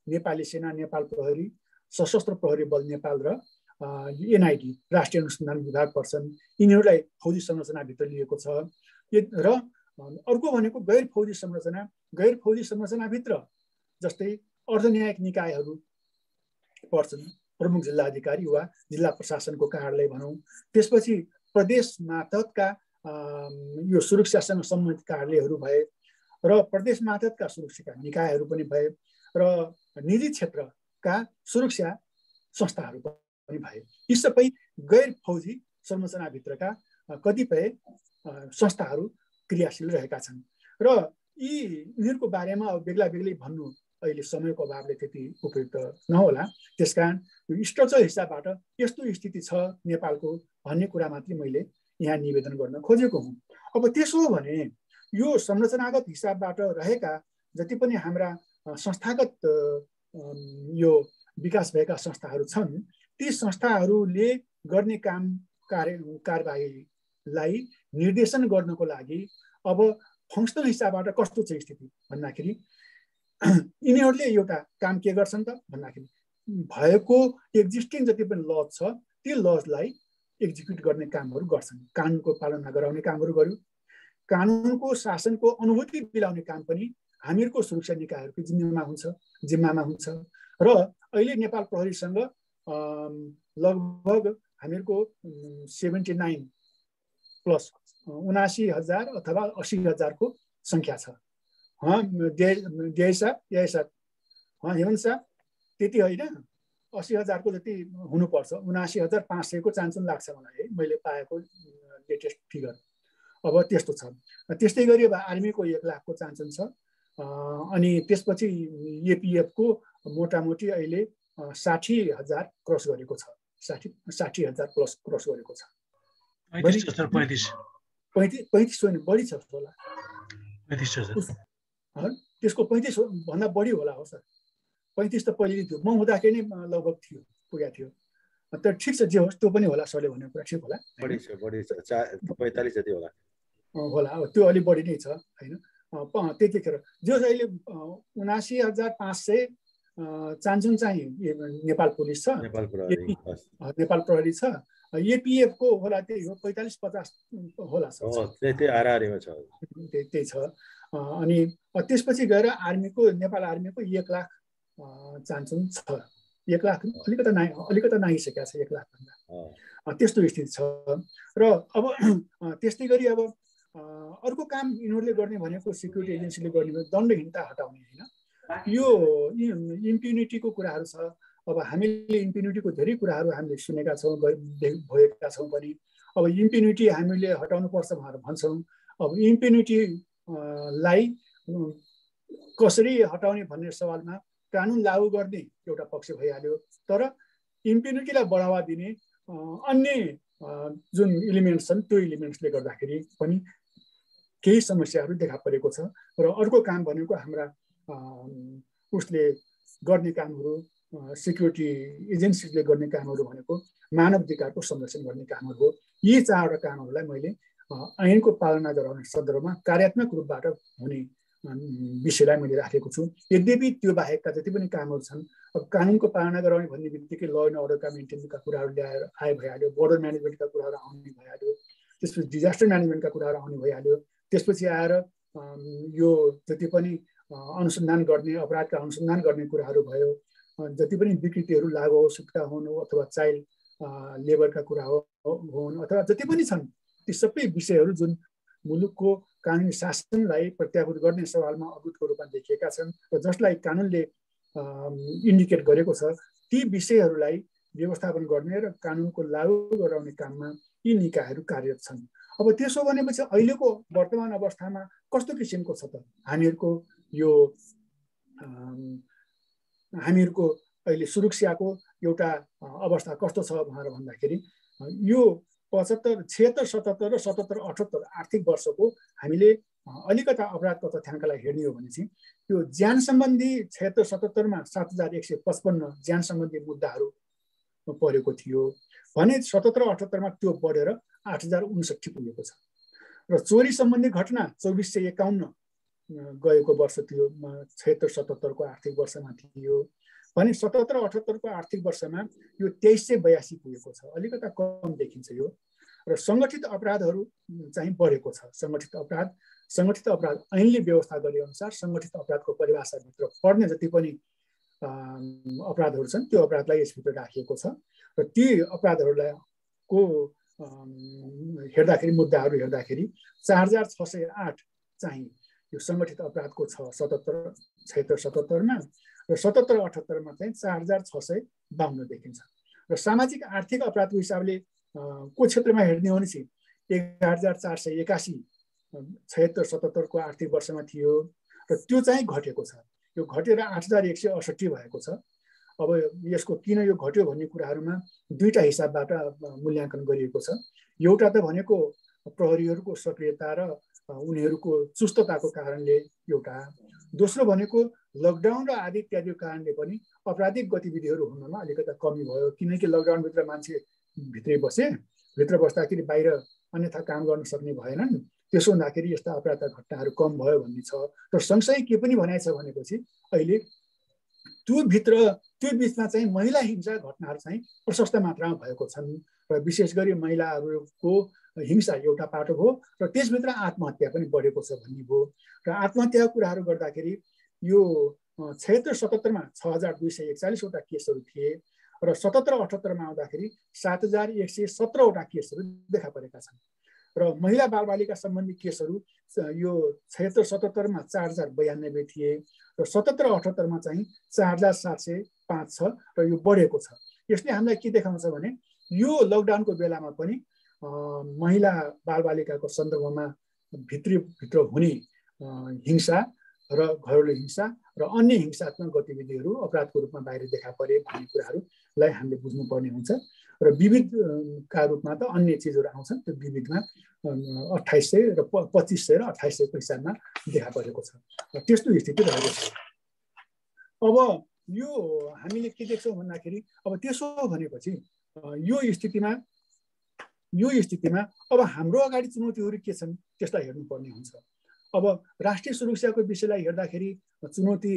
नेपाली सेना, नेपाल प्रहरी, सशस्त्र प्रहरी बल नेपाल र एनआइडी राष्ट्रिय अनुसन्धान विभाग पर्छन्। यिनीहरूलाई फौजी संरचनाभित्र लिएको छ। र अर्को भनेको गैर फौजी संरचना। गैर फौजी संरचनाभित्र जस्तै अर्धन्यायिक निकायहरू पर्छन्, प्रमुख जिल्ला अधिकारी वा जिल्ला प्रशासनको कार्यालय भनौँ। त्यसपछि प्रदेश मातहतका यो सुरक्षासँग सम्बन्धित कार्यालयहरू भए र प्रदेश मातहतका सुरक्षा निकायहरू पनि भए र निजी क्षेत्रका सुरक्षा संस्थाहरू पनि भए। यी सबै गैर फौजी संरचनाभित्रका कतिपय संस्थाहरू क्रियाशील रहेका छन् र यिनीहरूको बारेमा अब बेग्ला बेग्लै भन्नु अहिले समयको अभावले त्यति उपयुक्त नहोला। त्यसकारण यो स्ट्रक्चर हिसाबबाट यस्तो स्थिति छ नेपालको भन्ने कुरा मात्रै मैले यहाँ निवेदन गर्न खोजेको हुँ। अब त्यसो हो भने यो संरचनागत हिसाबबाट रहेका जति पनि हाम्रा संस्थागत यो विकास भएका संस्थाहरू छन्, ती संस्थाहरूले गर्ने काम कारबाहीलाई निर्देशन गर्नको लागि अब फङ्सनल हिसाबबाट कस्तो छ स्थिति भन्दाखेरि यिनीहरूले एउटा काम के गर्छन् त भन्दाखेरि भएको एक्जिस्टिङ जति पनि लज छ ती लजलाई एक्जिक्युट गर्ने कामहरू गर्छन्। कानुनको पालना गराउने कामहरू गर्यो, कानुनको शासनको अनुभूति दिलाउने काम पनि हामीहरूको सुरक्षा निकायहरूको जिम्मामा हुन्छ र अहिले नेपाल प्रहरीसँग लगभग हामीहरूको 79 प्लस 79,000 अथवा 80,000 को संख्या छ। हेमन्त साहब त्यति होइन, 80,000 को जति हुनुपर्छ। 79,500 को चान्चुन लाग्छ मलाई है, मैले पाएको लेटेस्ट फिगर। अब त्यस्तो छ। त्यस्तै गरी अब आर्मीको 1 लाख को चान्चुन छ। अनि त्यसपछि एपिएफ को मोटामोटी अहिले 60,000 क्रस गरेको छ। 60,000 प्लस क्रस गरेको छ। 35 होइन, बढी छ होला। 35,000 त्यसको 35 भन्दा बढी होला हो सर। 35 त पहिले थियो, म हुँदाखेरि नै लगभग थियो, पुगेको थियो। तर ठिक छ, जे होस् त्यो पनि होला, सरले भनेको कुरा ठिक होला। बढी छ 45 जति होला। अब त्यो अलि बढी नै छ हैन। त्यतिखेर जो अहिले 79,500 चान्चुन चाहिँ नेपाल पुलिस छ, नेपाल प्रहरी छ। एपिएफ को होला त्यही हो, 45-50 होला सर। त्यही आरआरएमा छ, त्यही छ। अनि त्यसपछि गएर आर्मीको, नेपाल आर्मीको 1 लाख चान्चुन छ। 1 लाख अलिकता नागिसकेको छ, 1 लाख भन्दा त्यस्तो स्थिति छ। र अब त्यस्तै गरी अब अर्को काम यिनीहरूले गर्ने भनेको सिक्युरिटी एजेन्सीले गर्ने दण्डहीनता हटाउने होइन। यो इम्प्युनिटीको कुराहरू छ। अब हामीले इम्प्युनिटीको धेरै कुराहरू हामीले सुनेका छौँ, भएका छौँ पनि। अब इम्प्युनिटी हामीले हटाउनुपर्छ भनेर भन्छौँ। अब इम्प्युनिटीलाई कसरी हटाउने भन्ने सवालमा कानुन लागू गर्ने एउटा पक्ष भइहाल्यो, तर इम्प्युनिटीलाई बढावा दिने अन्य जुन इलिमेन्ट्स छन् त्यो इलिमेन्ट्सले गर्दाखेरि पनि केही समस्याहरू देखा परेको छ। र अर्को काम भनेको हाम्रा उसले गर्ने कामहरू, सिक्युरिटी एजेन्सीले गर्ने कामहरू भनेको मानव अधिकारको संरक्षण गर्ने कामहरू हो। यी चारवटा कामहरूलाई मैले ऐनको पालना गराउने सन्दर्भमा कार्यात्मक रूपबाट हुने विषयलाई मैले राखेको छु। यद्यपि त्यो बाहेकका जति पनि कामहरू छन्, अब कानुनको पालना गराउने भन्ने बित्तिकै ल एन्ड अर्डरका मेन्टेनका कुराहरू ल्याएर भइहाल्यो, बोर्डर म्यानेजमेन्टका कुराहरू आउने भइहाल्यो, त्यसपछि डिजास्टर म्यानेजमेन्टका कुराहरू आउने भइहाल्यो, त्यसपछि आएर यो जति पनि अनुसन्धान गर्ने, अपराधका अनुसन्धान गर्ने कुराहरू भयो, जति पनि विकृतिहरू लागु औषधका हुन् अथवा चाइल्ड लेबरका कुरा हुन् अथवा जति पनि छन्, ती सबै विषयहरू जुन मुलुकको कानुनी शासनलाई प्रत्याभूत गर्ने सवालमा अद्भुतको रूपमा देखिएका छन् र जसलाई कानुनले इन्डिकेट गरेको छ, ती विषयहरूलाई व्यवस्थापन गर्ने र कानुनको लागू गराउने काममा यी निकायहरू कार्यरत छन्। अब त्यसो भनेपछि अहिलेको वर्तमान अवस्थामा कस्तो किसिमको छ त हामीहरूको यो हामीहरूको अहिले सुरक्षाको एउटा अवस्था कस्तो छ भनेर भन्दाखेरि यो 76, 77 र 77, 78 आर्थिक वर्षको हामीले अलिकता अपराधको तथ्याङ्कलाई हेर्ने हो भने चाहिँ यो ज्यान सम्बन्धी 76, 77मा 7155 ज्यान सम्बन्धी मुद्दाहरू परेको थियो भने 77, 78मा त्यो बढेर 8059 पुगेको छ। र चोरी सम्बन्धी घटना 2451 गएको वर्ष थियो, 76, 77को आर्थिक वर्षमा थियो भने 77, 78को आर्थिक वर्षमा यो 2382 पुगेको छ, अलिकता कम देखिन्छ यो। र सङ्गठित अपराधहरू चाहिँ बढेको छ। सङ्गठित अपराध ऐनले व्यवस्था गरे अनुसार सङ्गठित अपराधको परिभाषाभित्र पर्ने जति पनि अपराधहरू छन् त्यो अपराधलाई यसभित्र राखिएको छ। र ती अपराधहरूलाई को हेर्दाखेरि मुद्दाहरू हेर्दाखेरि 4608 चाहिँ यो सङ्गठित अपराधको छ 77, 76, 77मा र 77, 78मा चाहिँ 4652 देखिन्छ। र सामाजिक आर्थिक अपराधको हिसाबले को क्षेत्रमा हेर्ने हो भने चाहिँ 11481 76, 77को आर्थिक वर्षमा थियो र त्यो चाहिँ घटेको छ। यो घटेर 8168 भएको छ। अब यसको किन यो घट्यो भन्ने कुराहरूमा दुईटा हिसाबबाट मूल्याङ्कन गरिएको छ। एउटा त भनेको प्रहरीहरूको सक्रियता र उनीहरूको चुस्तताको कारणले एउटा, दोस्रो भनेको लकडाउन र आदि इत्यादिको कारणले पनि आपराधिक गतिविधिहरू हुनमा अलिकता कमी भयो, किनकि लकडाउनभित्र मान्छे भित्रै बसे, भित्र बस्दाखेरि बाहिर अन्यथा काम गर्न सक्ने भएनन्, त्यसो हुँदाखेरि यस्ता अपराधका घटनाहरू कम भयो भन्ने छ। र सँगसँगै के पनि भनाइ छ भनेपछि अहिले त्यो बिचमा चाहिँ महिला हिंसा घटनाहरू चाहिँ प्रशस्त मात्रामा भएको छन् र विशेष गरी महिलाहरूको हिंसा एउटा पाटो हो र त्यसभित्र आत्महत्या पनि बढेको छ भन्ने भयो। र आत्महत्याको कुराहरू गर्दाखेरि यो 76, 77मा 6241 वटा केसहरू थिए र 77, 78मा आउँदाखेरि 7117 वटा केसहरू देखा परेका छन्। र महिला बालबालिका सम्बन्धी केसहरू यो 76, 77मा 4092 थिए र 77, 78मा चाहिँ 4705 छ र यो बढेको छ। यसले हामीलाई के देखाउँछ भने यो लकडाउनको बेलामा पनि महिला बालबालिकाको सन्दर्भमा भित्र हुने हिंसा र घरेलु हिंसा र अन्य हिंसात्मक गतिविधिहरू अपराधको रूपमा बाहिर देखा परे भन्ने कुराहरूलाई हामीले बुझ्नुपर्ने हुन्छ। र विविधका रूपमा त अन्य चिजहरू आउँछन्, त्यो विविधमा 2800 र 2500 र 2800को हिसाबमा देखा परेको छ। त्यस्तो स्थिति रहेको छ। अब यो हामीले के देख्छौँ भन्दाखेरि अब त्यसो भनेपछि यो स्थितिमा अब हाम्रो अगाडि चुनौतीहरू के छन् त्यसलाई हेर्नुपर्ने हुन्छ। अब राष्ट्रिय सुरक्षाको विषयलाई हेर्दाखेरि चुनौती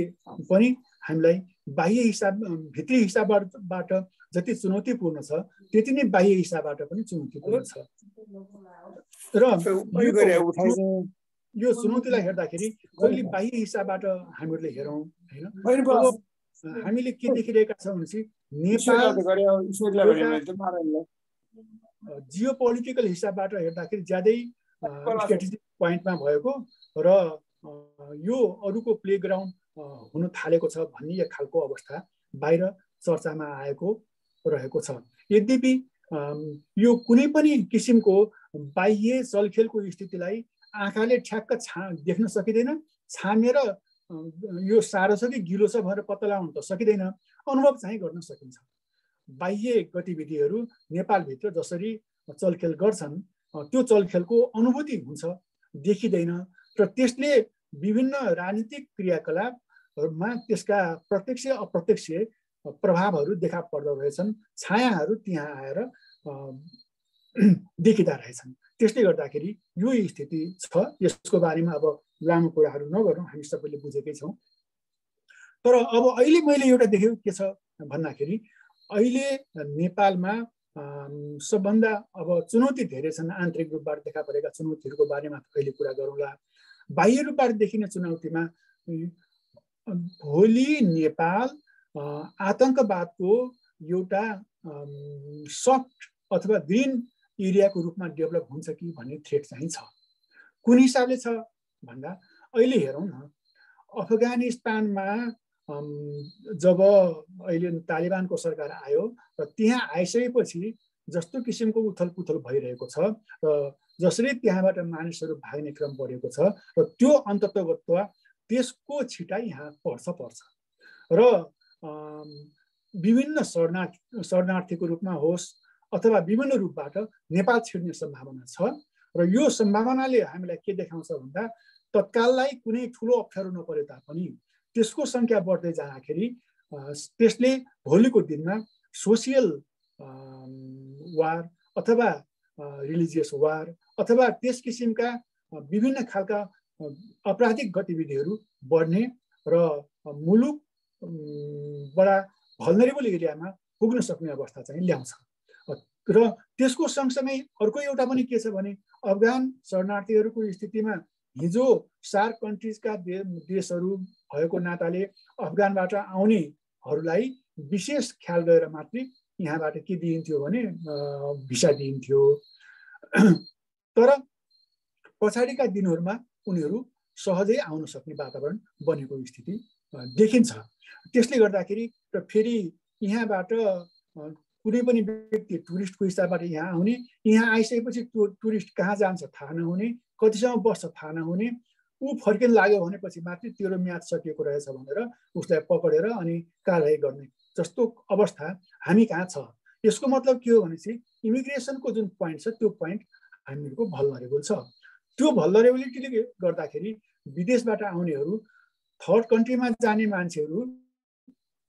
पनि हामीलाई बाह्य हिसाब भित्री हिसाबबाट जति चुनौतीपूर्ण छ त्यति नै बाह्य हिसाबबाट पनि चुनौतीपूर्ण छ। र यो चुनौतीलाई हेर्दाखेरि कहिले बाह्य हिसाबबाट हामीहरूले हेरौँ होइन। हामीले के देखिरहेका छौँ भने चाहिँ नेपाल जियो पोलिटिकल हिसाबबाट हेर्दाखेरि ज्यादै स्ट्रेटेजिक पोइन्टमा भएको र यो अरूको प्लेग्राउन्ड हुन थालेको छ भन्ने एक खालको अवस्था बाहिर चर्चामा आएको रहेको छ। यद्यपि यो कुनै पनि किसिमको बाह्य चलखेलको स्थितिलाई आँखाले ठ्याक्क देख्न सकिँदैन, छामेर यो सारो छ कि गिलो छ भनेर पत्ता लगाउन त सकिँदैन, अनुभव चाहिँ गर्न सकिन्छ। बाह्य गतिविधिहरू नेपालभित्र जसरी चलखेल गर्छन् त्यो चलखेलको अनुभूति हुन्छ, देखिँदैन र त्यसले विभिन्न राजनीतिक क्रियाकलापमा त्यसका प्रत्यक्ष अप्रत्यक्ष प्रभावहरू देखा पर्दो रहेछन्, छायाहरू त्यहाँ आएर देखिँदा रहेछन्। त्यसले गर्दाखेरि यो स्थिति छ। यसको बारेमा अब लामो कुराहरू नगरौँ, हामी सबैले बुझेकै छौँ। तर अब अहिले मैले एउटा देखेको के छ भन्दाखेरि अहिले नेपालमा सबभन्दा अब चुनौती धेरै छन्। आन्तरिक रूपबाट देखा परेका चुनौतीहरूको बारेमा अहिले कुरा गरौँला। बाह्य रूपबाट देखिने चुनौतीमा भोलि नेपाल आतङ्कवादको एउटा सफ्ट अथवा ग्रिन एरियाको रूपमा डेभलप हुन्छ कि भन्ने थ्रेट चाहिँ छ। कुन हिसाबले छ भन्दा अहिले हेरौँ न, अफगानिस्तानमा जब अहिले तालिबानको सरकार आयो र त्यहाँ आइसकेपछि जस्तो किसिमको उथलपुथल भइरहेको छ र जसरी त्यहाँबाट मानिसहरू भाग्ने क्रम बढेको छ र त्यो अन्ततगतवा त्यसको छिटा यहाँ पर्छ र विभिन्न शरणार्थीको रूपमा होस् अथवा विभिन्न रूपबाट नेपाल छिर्ने सम्भावना छ। र यो सम्भावनाले हामीलाई के देखाउँछ भन्दा तत्काललाई कुनै ठुलो अप्ठ्यारो नपरे तापनि त्यसको सङ्ख्या बढ्दै जाँदाखेरि त्यसले भोलिको दिनमा सोसियल वार अथवा रिलिजियस वार अथवा त्यस किसिमका विभिन्न खालका आपराधिक गतिविधिहरू बढ्ने र मुलुक बडा भल्नरेबल एरियामा पुग्न सक्ने अवस्था चाहिँ ल्याउँछ। र त्यसको सँगसँगै अर्को एउटा पनि के छ भने अफगान शरणार्थीहरूको स्थितिमा हिजो सार्क कन्ट्रिजका देशहरू भएको नाताले अफगानबाट आउनेहरूलाई विशेष ख्याल गरेर मात्रै यहाँबाट के दिइन्थ्यो भने भिसा दिइन्थ्यो। तर पछाडिका दिनहरूमा उनीहरू सहजै आउन सक्ने वातावरण बनेको स्थिति देखिन्छ। त्यसले गर्दाखेरि र फेरि यहाँबाट कुनै पनि व्यक्ति टुरिस्टको हिसाबबाट यहाँ आउने, यहाँ आइसकेपछि त्यो टुरिस्ट कहाँ जान्छ थाहा नहुने, कतिसम्म बस्छ थाहा नहुने, ऊ फर्किन लाग्यो भनेपछि मात्रै तेरो म्याद सकिएको रहेछ भनेर उसलाई पक्रेर अनि कारवाही गर्ने जस्तो अवस्था हामी कहाँ छ। यसको मतलब के हो भनेपछि इमिग्रेसनको जुन पोइन्ट छ त्यो पोइन्ट हामीहरूको भल्नरेबल छ। त्यो भल्नरेबिलिटीले गर्दाखेरि विदेशबाट आउनेहरू, थर्ड कन्ट्रीमा जाने मान्छेहरू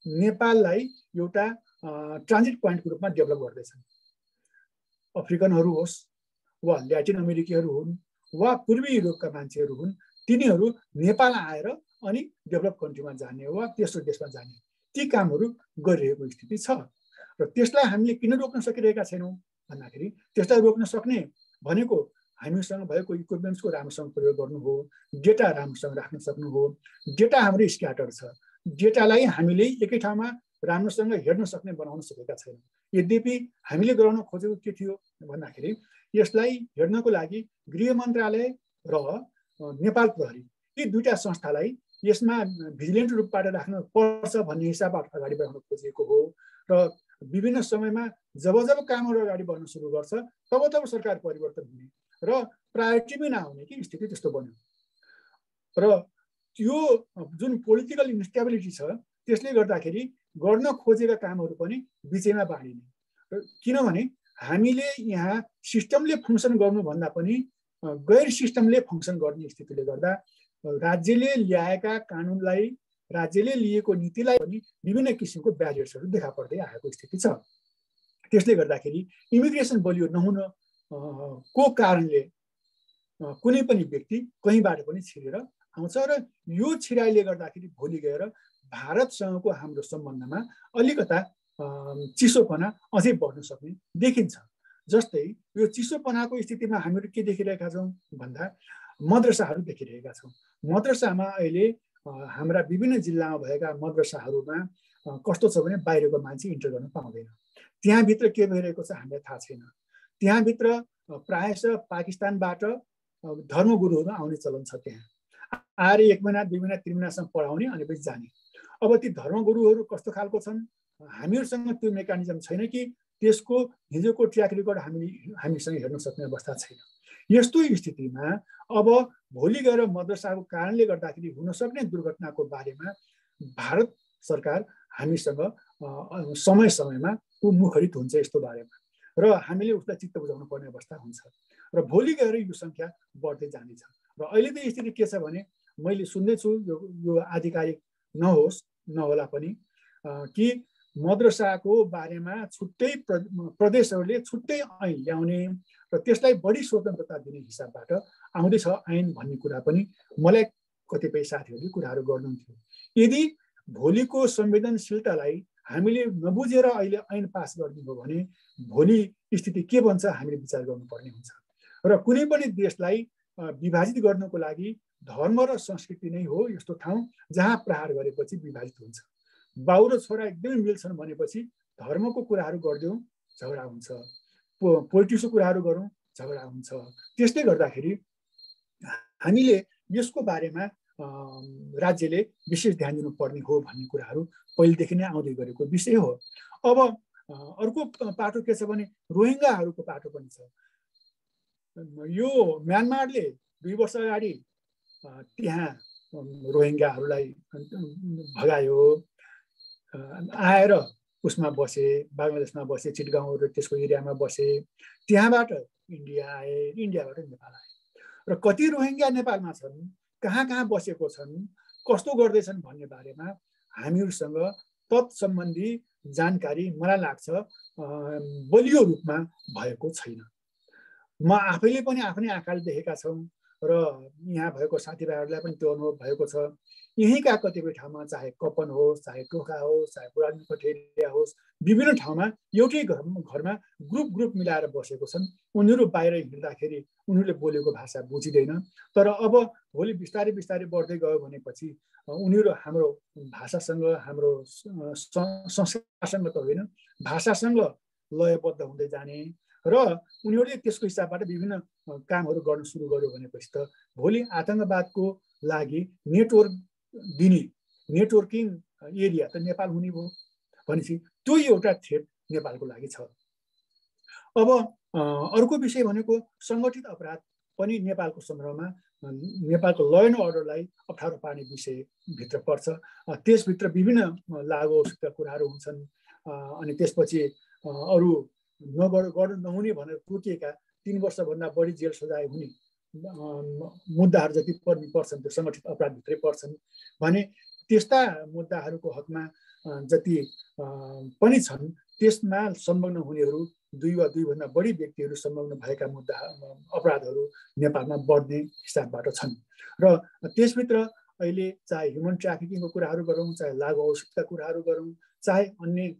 नेपाललाई एउटा ट्रान्जिट पोइन्टको रूपमा डेभलप गर्दैछन्। अफ्रिकनहरू होस् वा ल्याटिन अमेरिकीहरू हुन् वा पूर्वी युरोपका मान्छेहरू हुन्, तिनीहरू नेपाल आएर अनि डेभलप कन्ट्रीमा जाने वा तेस्रो देशमा जाने ती कामहरू गरिरहेको स्थिति छ। र त्यसलाई हामीले किन रोक्न सकिरहेका छैनौँ भन्दाखेरि त्यसलाई रोक्न सक्ने भनेको हामीसँग भएको इक्विपमेन्ट्सको राम्रोसँग प्रयोग गर्नु हो, डेटा राम्रोसँग राख्न सक्नु हो। डेटा हाम्रो स्क्याटर छ, डेटालाई हामीले एकै ठाउँमा राम्रोसँग हेर्न सक्ने बनाउन सकेका छैनौँ। यद्यपि हामीले गराउन खोजेको के थियो भन्दाखेरि यसलाई हेर्नको लागि गृह मन्त्रालय र नेपाल प्रहरी यी दुईटा संस्थालाई यसमा भिजिलेन्ट रूपबाट राख्न पर्छ भन्ने हिसाबबाट अगाडि बढाउन खोजिएको हो। र विभिन्न समयमा जब जब कामहरू अगाडि बढ्न सुरु गर्छ तब तब सरकार परिवर्तन हुने र प्रायोरिटीमै नआउने कि स्थिति त्यस्तो बन्यो। र त्यो जुन पोलिटिकल इन्स्टेबिलिटी छ त्यसले गर्दाखेरि गर्न खोजेका कामहरू पनि बिचैमा बाँडिने। किनभने हामीले यहाँ सिस्टमले फङ्सन गर्नुभन्दा पनि गैर सिस्टमले फङ्सन गर्ने स्थितिले गर्दा राज्यले ल्याएका कानुनलाई, राज्यले लिएको नीतिलाई पनि विभिन्न किसिमको ब्यारियर्सहरू देखा पर्दै आएको स्थिति छ। त्यसले गर्दाखेरि इमिग्रेसन बलियो नहुन को कारणले कुनै पनि व्यक्ति कहीँबाट पनि छिरेर आउँछ र यो छिराइले गर्दाखेरि भोलि गएर भारतसँगको हाम्रो सम्बन्धमा अलिकता चिसोपना अझै बढ्न सक्ने देखिन्छ। जस्तै यो चिसोपनाको स्थितिमा हामीहरू के देखिरहेका छौँ भन्दा मद्रसाहरू देखिरहेका छौँ। मद्रसामा अहिले हाम्रा विभिन्न जिल्लामा भएका मद्रसाहरूमा कस्तो छ भने बाहिरको मान्छे इन्टर गर्न पाउँदैन। त्यहाँभित्र के भइरहेको छ हामीलाई थाहा छैन। त्यहाँभित्र प्रायः पाकिस्तानबाट धर्मगुरुहरू आउने चलन छ। त्यहाँ आएर 1 महिना 2 महिना 3 महिनासम्म पढाउने अनि पछि जाने। अब ती धर्मगुरुहरू कस्तो खालको छन्, हामीहरूसँग त्यो मेकानिजम छैन कि त्यसको हिजोको ट्र्याक रेकर्ड हामीसँग हेर्न सक्ने अवस्था छैन। यस्तो स्थितिमा अब भोलि गएर मद्रसाको कारणले गर्दाखेरि हुन सक्ने दुर्घटनाको बारेमा भारत सरकार हामीसँग समय समयमा मुखरित हुन्छ यस्तो बारेमा, र हामीले उसलाई चित्त बुझाउनु पर्ने अवस्था हुन्छ र भोलि गएर यो संख्या बढ्दै जानेछ। र अहिले त स्थिति के छ भने मैले सुन्दैछु, यो आधिकारिक नहोला पनि कि मद्रसाको बारेमा छुट्टै प्रदेशहरूले छुट्टै ऐन ल्याउने र त्यसलाई बढी स्वतन्त्रता दिने हिसाबबाट आउँदैछ ऐन भन्ने कुरा पनि मलाई कतिपय साथीहरूले कुराहरू गर्नुहुन्थ्यो। यदि भोलिको संवेदनशीलतालाई हामीले नबुझेर अहिले ऐन पास गरिदिनु हो भने भोलि स्थिति के बन्छ हामीले विचार गर्नुपर्ने हुन्छ। र कुनै पनि देशलाई विभाजित गर्नको लागि धर्म र संस्कृति नै हो यस्तो ठाउँ जहाँ प्रहार गरेपछि विभाजित हुन्छ। बाउ र छोरा एकदमै मिल्छन् भनेपछि धर्मको कुराहरू गरिदिउँ झगडा हुन्छ, पोलिटिक्सको कुराहरू गरौँ झगडा हुन्छ। त्यसले गर्दाखेरि हामीले यसको बारेमा राज्यले विशेष ध्यान दिनुपर्ने हो भन्ने कुराहरू पहिलेदेखि नै आउँदै गरेको विषय हो। अब अर्को पाटो के छ भने रोहिङ्गाहरूको पाटो पनि छ। यो म्यानमारले 2 वर्ष अगाडि त्यहाँ रोहिङ्गाहरूलाई भगायो, आएर उसमा बसे, बङ्गलादेशमा बसे, चिटगाउँ र त्यसको एरियामा बसे, त्यहाँबाट इन्डिया आए, इन्डियाबाट नेपाल आए र कति रोहिङ्गा नेपालमा छन्, कहाँ कहाँ बसेको छन्, कस्तो गर्दैछन् भन्ने बारेमा हामीहरूसँग तत्सम्बन्धी जानकारी मलाई लाग्छ बलियो रूपमा भएको छैन। म आफैले पनि आफ्नै आँखाले देखेका छौँ र यहाँ भएको साथीभाइहरूलाई पनि त्यो अनुभव भएको छ। यहीँका कतिपय ठाउँमा चाहे कपन होस्, चाहे टोखा होस्, चाहे पुरानो कठेरिया होस्, विभिन्न ठाउँमा एउटै घरमा ग्रुप मिलाएर बसेको छन्। उनीहरू बाहिर हिँड्दाखेरि उनीहरूले बोलेको भाषा बुझिँदैन, तर अब भोलि बिस्तारै बिस्तारै बढ्दै गयो भनेपछि उनीहरू हाम्रो भाषासँग, हाम्रो संस्कारसँग त होइन भाषासँग लयबद्ध हुँदै जाने र उनीहरूले त्यसको हिसाबबाट विभिन्न कामहरू गर्न सुरु गर्यो भनेपछि त भोलि आतङ्कवादको लागि नेटवर्क दिने नेटवर्किङ एरिया त नेपाल हुने भयो भनेपछि त्यो एउटा थ्रेट नेपालको लागि छ। अब अर्को विषय भनेको सङ्गठित अपराध पनि नेपालको सन्दर्भमा नेपालको ल एन्ड अर्डरलाई अप्ठ्यारो पार्ने विषयभित्र पर्छ। त्यसभित्र विभिन्न लागु औषधका कुराहरू हुन्छन् अनि त्यसपछि अरू गर्नु नहुने भनेर तोकिएका 3 वर्षभन्दा बढी जेल सजाय हुने मुद्दाहरू जति पर्छन् त्यो सङ्गठित अपराधभित्रै पर्छन् भने त्यस्ता मुद्दाहरूको हकमा जति पनि छन् त्यसमा संलग्न हुनेहरू 2 वा 2 भन्दा बढी व्यक्तिहरू संलग्न भएका मुद्दा अपराधहरू नेपालमा बढ्ने हिसाबबाट छन् र त्यसभित्र अहिले चाहे ह्युमन ट्राफिकिङको कुराहरू गरौँ, चाहे लागु औषधका कुराहरू गरौँ, चाहे अन्य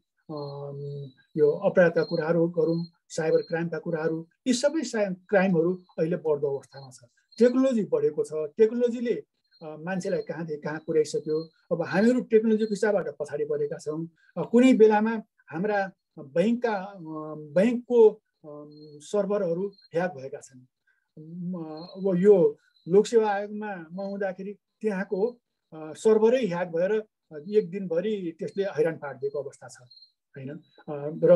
यो अपराधका कुराहरू गरौँ, साइबर क्राइमका कुराहरू, यी सबै क्राइमहरू अहिले बढ्दो अवस्थामा छ। टेक्नोलोजी बढेको छ, टेक्नोलोजीले मान्छेलाई कहाँदेखि कहाँ पुर्याइसक्यो। अब हामीहरू टेक्नोलोजीको हिसाबबाट पछाडि परेका छौँ। कुनै बेलामा हाम्रा बैंकको सर्भरहरू ह्याक भएका छन्। अब यो लोकसेवा आयोगमा म हुँदाखेरि त्यहाँको सर्भरै ह्याक भएर 1 दिनभरि त्यसले हैरान पारिदिएको अवस्था छ हैन। र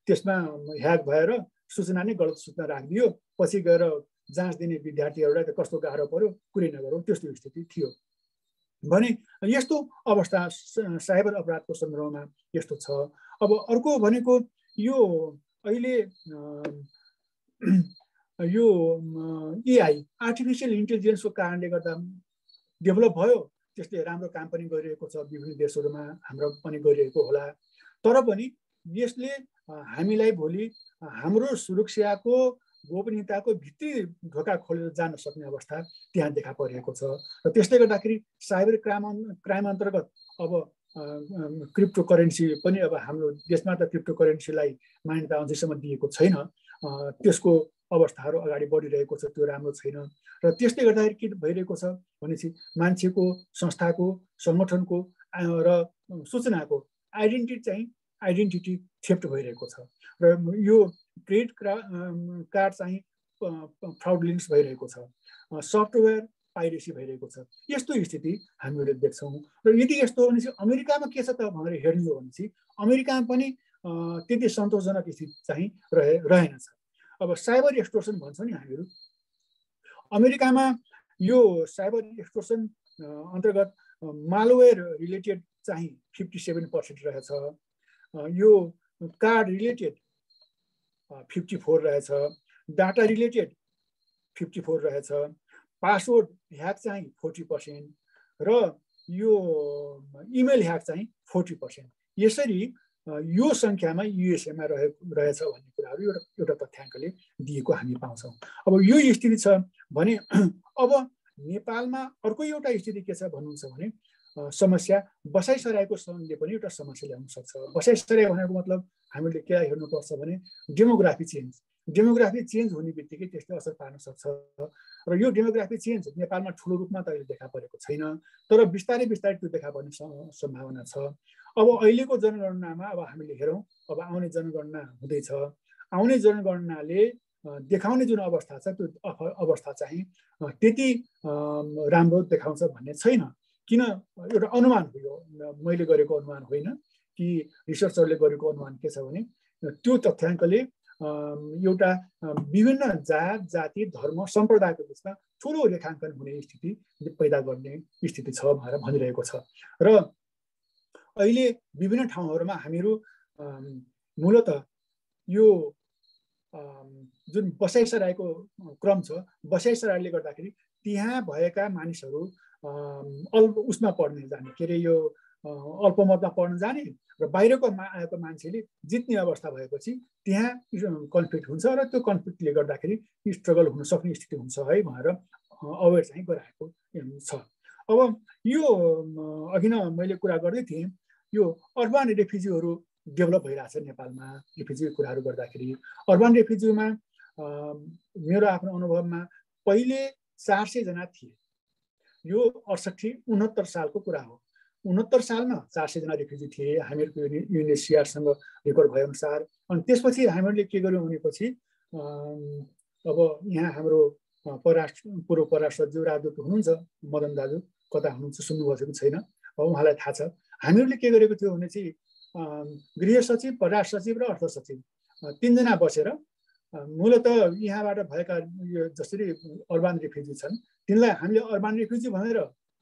त्यसमा ह्याक भएर सूचना नै गलत सूचना राखिदियो, पछि गएर जाँच दिने विद्यार्थीहरूलाई त कस्तो गाह्रो पर्यो, कुरै नगरौँ त्यस्तो स्थिति थियो भने यस्तो अवस्था साइबर अपराधको सन्दर्भमा यस्तो छ। अब अर्को भनेको यो अहिले यो एआई आर्टिफिसियल इन्टेलिजेन्सको कारणले गर्दा डेभलप भयो, त्यसले राम्रो काम पनि गरिरहेको छ, विभिन्न देशहरूमा हाम्रो पनि गरिरहेको होला। तर पनि यसले हामीलाई भोलि हाम्रो सुरक्षाको गोपनीयताको भित्री ढोका खोलेर जान सक्ने अवस्था त्यहाँ देखा परिरहेको छ र त्यसले गर्दाखेरि साइबर क्राइम अन्तर्गत अब क्रिप्टो करेन्सी पनि अब हाम्रो देशमा त क्रिप्टो करेन्सीलाई मान्यता अझैसम्म दिएको छैन, त्यसको अवस्थाहरू अगाडि बढिरहेको छ, त्यो राम्रो छैन र त्यसले गर्दाखेरि के भइरहेको छ भनेपछि मान्छेको, संस्थाको, सङ्गठनको र सूचनाको आइडेन्टिटी थेफ्ट भइरहेको छ र यो क्रेडिट कार्ड चाहिँ फ्रड लिङ्क्स भइरहेको छ। सफ्टवेयर पाइरेसी भइरहेको छ। यस्तो स्थिति हामीले देख्छौँ। र यदि यस्तो हो भने चाहिँ अमेरिकामा के छ त भनेर हेर्ने हो भने चाहिँ अमेरिकामा पनि त्यति सन्तोषजनक स्थिति चाहिँ रहेनछ। अब साइबर एक्सटोर्सन भन्छौँ नि हामीहरू, अमेरिकामा यो साइबर एक्सटोर्सन अन्तर्गत मालवेयर रिलेटेड चाहिँ 57% रहेछ, यो कार्ड रिलेटेड 54 रहेछ, डाटा रिलेटेड 54 रहेछ, पासवर्ड ह्याक चाहिँ 40% र यो इमेल ह्याक चाहिँ 40%। यसरी यो सङ्ख्यामा युएसएमा रहेछ भन्ने कुराहरू एउटा तथ्याङ्कले दिएको हामी पाउँछौँ। अब यो स्थिति छ भने अब नेपालमा अर्को एउटा स्थिति के छ भन्नुहुन्छ भने समस्या बसाइसराईको सङ्घले पनि एउटा समस्या ल्याउन सक्छ। बसाइसराई भनेको मतलब हामीले के हेर्नुपर्छ भने डेमोग्राफी चेन्ज हुने बित्तिकै त्यसले असर पार्न सक्छ। र यो डेमोग्राफी चेन्ज नेपालमा ठुलो रूपमा त अहिले देखा परेको छैन, तर बिस्तारै त्यो देखा पर्ने सम्भावना छ। अब अहिलेको जनगणनामा अब हामीले हेरौँ, अब आउने जनगणना हुँदैछ, आउने जनगणनाले देखाउने जुन अवस्था छ त्यो अवस्था चाहिँ त्यति राम्रो देखाउँछ भन्ने छैन। किन? एउटा अनुमान हो, यो मैले गरेको अनुमान होइन कि रिसर्चरले गरेको अनुमान के छ भने त्यो तथ्याङ्कले एउटा विभिन्न जात जाति धर्म सम्प्रदायको बिचमा ठुलो रेखाङ्कन हुने स्थिति पैदा गर्ने स्थिति छ भनेर भनिरहेको छ। र अहिले विभिन्न ठाउँहरूमा हामीहरू मूलत यो जुन बसाइसराईको क्रम छ, बसाइसराईले गर्दाखेरि त्यहाँ भएका मानिसहरू उसमा पढ्न जाने, के अरे यो अल्पमतमा पढ्न जाने र बाहिरको आएको मान्छेले जित्ने अवस्था भएपछि त्यहाँ कन्फ्लिक्ट हुन्छ र त्यो कन्फ्लिक्टले गर्दाखेरि स्ट्रगल हुन सक्ने स्थिति हुन्छ है भनेर अवेर चाहिँ गराएको छ। अब यो अघि नै मैले कुरा गर्दै थिएँ, यो अर्बन रेफ्युजीहरू डेभलप भइरहेछ नेपालमा। रेफ्युजी कुराहरू गर्दाखेरि अर्बन रेफ्युजीमा मेरो आफ्नो अनुभवमा पहिले 400 जना थिए। यो 68-69 सालको कुरा हो। 69 सालमा 400 जना रेफ्युजी थिए हामीहरूको युएनएचसिआरसँग रेकर्ड भए अनुसार। अनि त्यसपछि हामीले के गर्यौँ भनेपछि अब यहाँ हाम्रो पूर्व परराष्ट्र सचिव राजदूत हुनुहुन्छ मदन दाजु, कता हुनुहुन्छ सुन्नुभएको कि छैन, अब उहाँलाई थाहा छ। हामीहरूले के गरेको थियो भने चाहिँ गृह सचिव, परराष्ट्र सचिव र अर्थ सचिव 3 जना बसेर मूलत यहाँबाट भएका यो जसरी अर्बन रेफ्युजी छन् तिनलाई हामीले अर्बन रेफ्युजी भनेर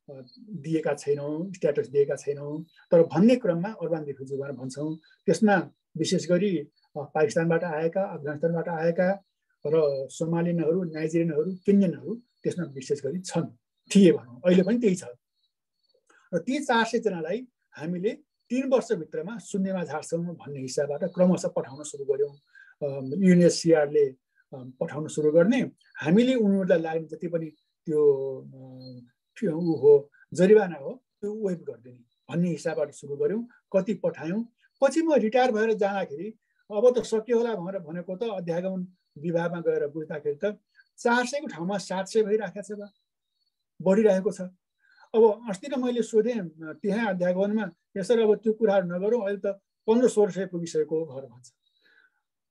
दिएका छैनौँ, स्ट्याटस दिएका छैनौँ, तर भन्ने क्रममा अर्बन रेफ्युजी भनेर भन्छौँ। त्यसमा विशेष गरी पाकिस्तानबाट आएका, अफगानिस्तानबाट आएका र सोमालियनहरू, नाइजेरियनहरू, केन्यनहरू त्यसमा विशेष गरी थिए भनौँ, अहिले पनि त्यही छ। र ती 400 जनालाई हामीले 3 वर्षभित्रमा शून्यमा झार्छौँ भन्ने हिसाबबाट क्रमशः पठाउन सुरु गऱ्यौँ। युएनएचसिआरले पठाउन सुरु गर्ने, हामीले उनीहरूलाई लाग्ने जति पनि त्यो जरिवाना हो त्यो वेभ गरिदिने भन्ने हिसाबबाट सुरु गऱ्यौँ। कति पठायौँ, पछि म रिटायर भएर जाँदाखेरि अब त सक्यो होला भनेर भनेको त अध्यागमन विभागमा गएर बुझ्दाखेरि त 400 को ठाउँमा 700 भइराखेको छ, बढिरहेको छ। अब अस्ति नै मैले सोधेँ त्यहाँ अध्यागमनमा, यसरी अब त्यो कुराहरू नगरौँ, अहिले त 1500-1600 पुगिसकेको घर भन्छ।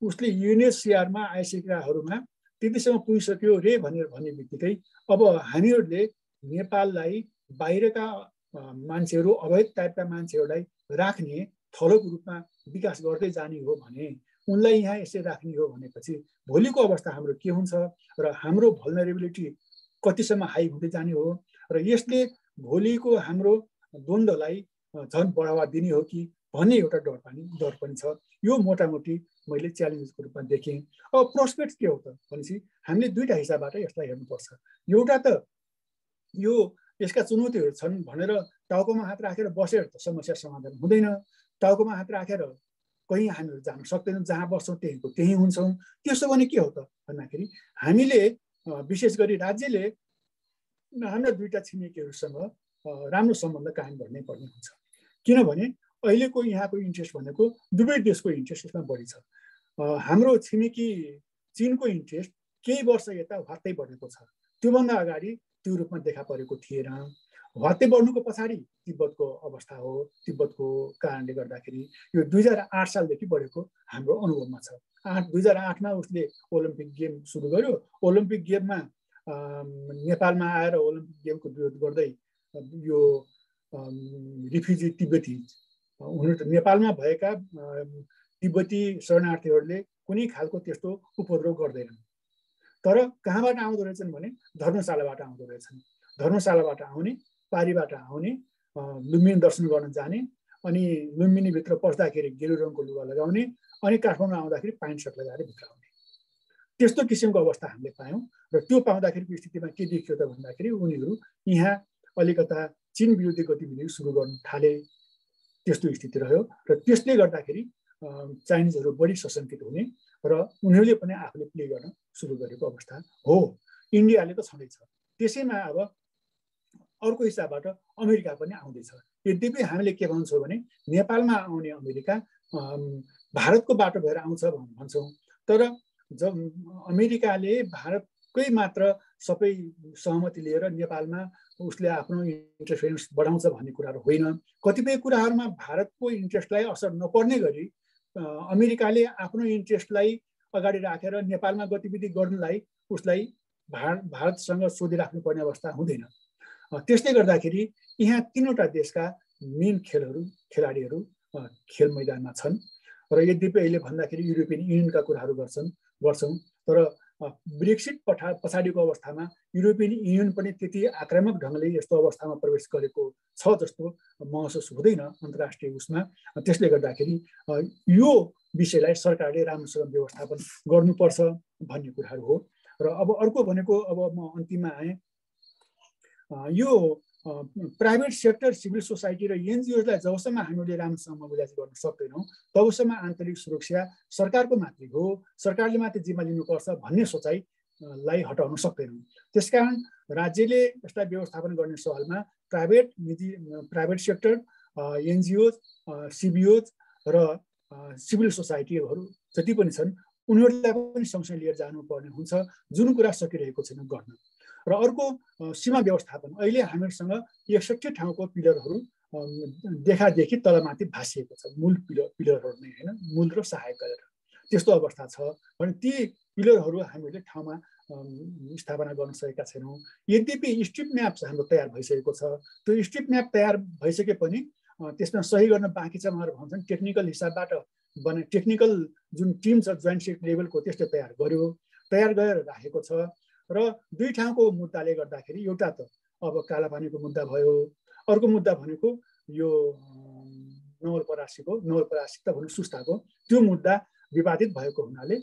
उसले युएनएचसिआरमा आइसकेकाहरूमा त्यतिसम्म पुगिसक्यो रे भन्ने बित्तिकै अब हामीहरूले नेपाललाई बाहिरका मान्छेहरू, अवैध टाइपका मान्छेहरूलाई राख्ने थलोको रूपमा विकास गर्दै जाने हो भने, उनलाई यहाँ यसरी राख्ने हो भनेपछि भोलिको अवस्था हाम्रो के हुन्छ र हाम्रो भल्नरेबिलिटी कतिसम्म हाई हुँदै जाने हो र यसले भोलिको हाम्रो द्वन्द्वलाई झन् बढावा दिने हो कि भन्ने एउटा डर पनि छ। यो मोटामोटी मैले च्यालेन्जको रूपमा देखेँ। अब प्रोस्पेक्ट के हो त भनेपछि हामीले दुईटा हिसाबबाट यसलाई हेर्नुपर्छ। एउटा त यो यसका चुनौतीहरू छन् भनेर टाउकोमा हात राखेर बसेर त समस्या समाधान हुँदैन। टाउकोमा हात राखेर कहीँ हामीहरू जान सक्दैनौँ, जहाँ बस्छौँ त्यही हुन्छौँ। त्यसो भने के हो त भन्दाखेरि हामीले विशेष गरी राज्यले हाम्रा दुईटा छिमेकीहरूसँग राम्रो सम्बन्ध कायम गर्नै पर्ने हुन्छ। किनभने अहिलेको यहाँको इन्ट्रेस्ट भनेको दुवै देशको इन्ट्रेस्ट यसमा बढी छ। हाम्रो छिमेकी चीनको इन्ट्रेस्ट केही वर्ष यता हत्तै बढेको छ, त्योभन्दा अगाडि त्यो रूपमा देखा परेको थिएन। हत्तै बढ्नुको पछाडि तिब्बतको अवस्था हो, तिब्बतको कारणले गर्दाखेरि यो 2008 सालदेखि बढेको हाम्रो अनुभवमा छ। 2008मा उसले ओलम्पिक गेम सुरु गर्यो। ओलम्पिक गेममा नेपालमा आएर ओलम्पिक गेमको विरोध गर्दै यो रिफ्युजी तिब्बती नेपालमा भएका तिब्बती शरणार्थीहरूले कुनै खालको त्यस्तो उपद्रव गर्दैनन्। तर कहाँबाट आउँदो रहेछन् भने धर्मशालाबाट आउँदो रहेछन्। धर्मशालाबाट आउने, पारीबाट आउने, लुम्बिनी दर्शन गर्न जाने, अनि लुम्बिनीभित्र पस्दाखेरि गेरु रङको लुगा लगाउने, अनि काठमाडौँ आउँदाखेरि प्यान्ट सर्ट लगाएर भित्र आउने, त्यस्तो किसिमको अवस्था हामीले पायौँ। र त्यो पाउँदाखेरिको स्थितिमा के देखियो त भन्दाखेरि उनीहरू यहाँ अलिकता चीन विरोधी गतिविधि सुरु गर्न थाले, त्यस्तो स्थिति रह्यो। र त्यसले गर्दाखेरि चाइनिजहरू बढी सशङ्कित हुने र उनीहरूले पनि आफूले प्ले गर्न सुरु गरेको अवस्था हो। इन्डियाले त छँदैछ। त्यसैमा अब अर्को हिसाबबाट अमेरिका पनि आउँदैछ। यद्यपि हामीले के भन्छौँ भने नेपालमा आउने अमेरिका भारतको बाटो भएर आउँछ भन्छौँ, तर जब अमेरिकाले भारतकै मात्र सबै सहमति लिएर नेपालमा उसले आफ्नो इन्टरफेरेन्स बढाउँछ भन्ने कुराहरू होइन। कतिपय कुराहरूमा भारतको इन्ट्रेस्टलाई असर नपर्ने गरी अमेरिकाले आफ्नो इन्ट्रेस्टलाई अगाडि राखेर नेपालमा गतिविधि गर्नलाई उसलाई भारतसँग सोधिराख्नु पर्ने अवस्था हुँदैन। त्यसले गर्दाखेरि यहाँ तीनवटा देशका मेन खेलाडीहरू खेल मैदानमा छन्। र यद्यपि अहिले भन्दाखेरि युरोपियन युनियनका कुराहरू गर्छौँ, तर ब्रेक्सिट पछाडिको अवस्थामा युरोपियन युनियन पनि त्यति आक्रामक ढङ्गले यस्तो अवस्थामा प्रवेश गरेको छ जस्तो महसुस हुँदैन अन्तर्राष्ट्रिय उसमा। त्यसले गर्दाखेरि यो विषयलाई सरकारले राम्रोसँग व्यवस्थापन गर्नुपर्छ भन्ने कुराहरू हो। र अब अर्को भनेको, अब म अन्तिममा आएँ, यो प्राइभेट सेक्टर, सिभिल सोसाइटी र एनजिओलाई जबसम्म हामीले राम्रोसँग मोबिलाइज गर्न सक्दैनौँ तबसम्म आन्तरिक सुरक्षा सरकारको माथि हो, सरकारले माथि जिम्मा लिनुपर्छ भन्ने सोचाइलाई हटाउन सक्दैनौँ। त्यसकारण राज्यले यसलाई व्यवस्थापन गर्ने सवालमा प्राइभेट सेक्टर, एनजिओज, सिबिओज र सिभिल सोसाइटीहरू जति पनि छन् उनीहरूलाई पनि सँगसँगै लिएर जानुपर्ने हुन्छ, जुन कुरा सकिरहेको छैन गर्न। र अर्को सीमा व्यवस्थापन, अहिले हामीसँग 61 ठाउँको पिलरहरू देखादेखि तलमाथि भाँसिएको छ, मूल पिलरहरू नै होइन, मूल र सहायक गरेर त्यस्तो अवस्था छ भने ती पिलरहरू हामीले ठाउँमा स्थापना गर्न सकेका छैनौँ। यद्यपि स्ट्रिप म्याप हाम्रो तयार भइसकेको छ, त्यो स्ट्रिप म्याप तयार भइसके पनि त्यसमा सही गर्न बाँकी छ। उहाँहरू भन्छन् टेक्निकल हिसाबबाट टेक्निकल जुन टिम छ जोइन्ट सेक्रेटरी लेभलको त्यसले तयार गरेर राखेको छ। र दुई ठाउँको मुद्दाले गर्दाखेरि एउटा त अब कालापानीको मुद्दा भयो, अर्को मुद्दा भनेको यो नवलपरासीको त भन्नु सुस्ताको त्यो मुद्दा विवादित भएको हुनाले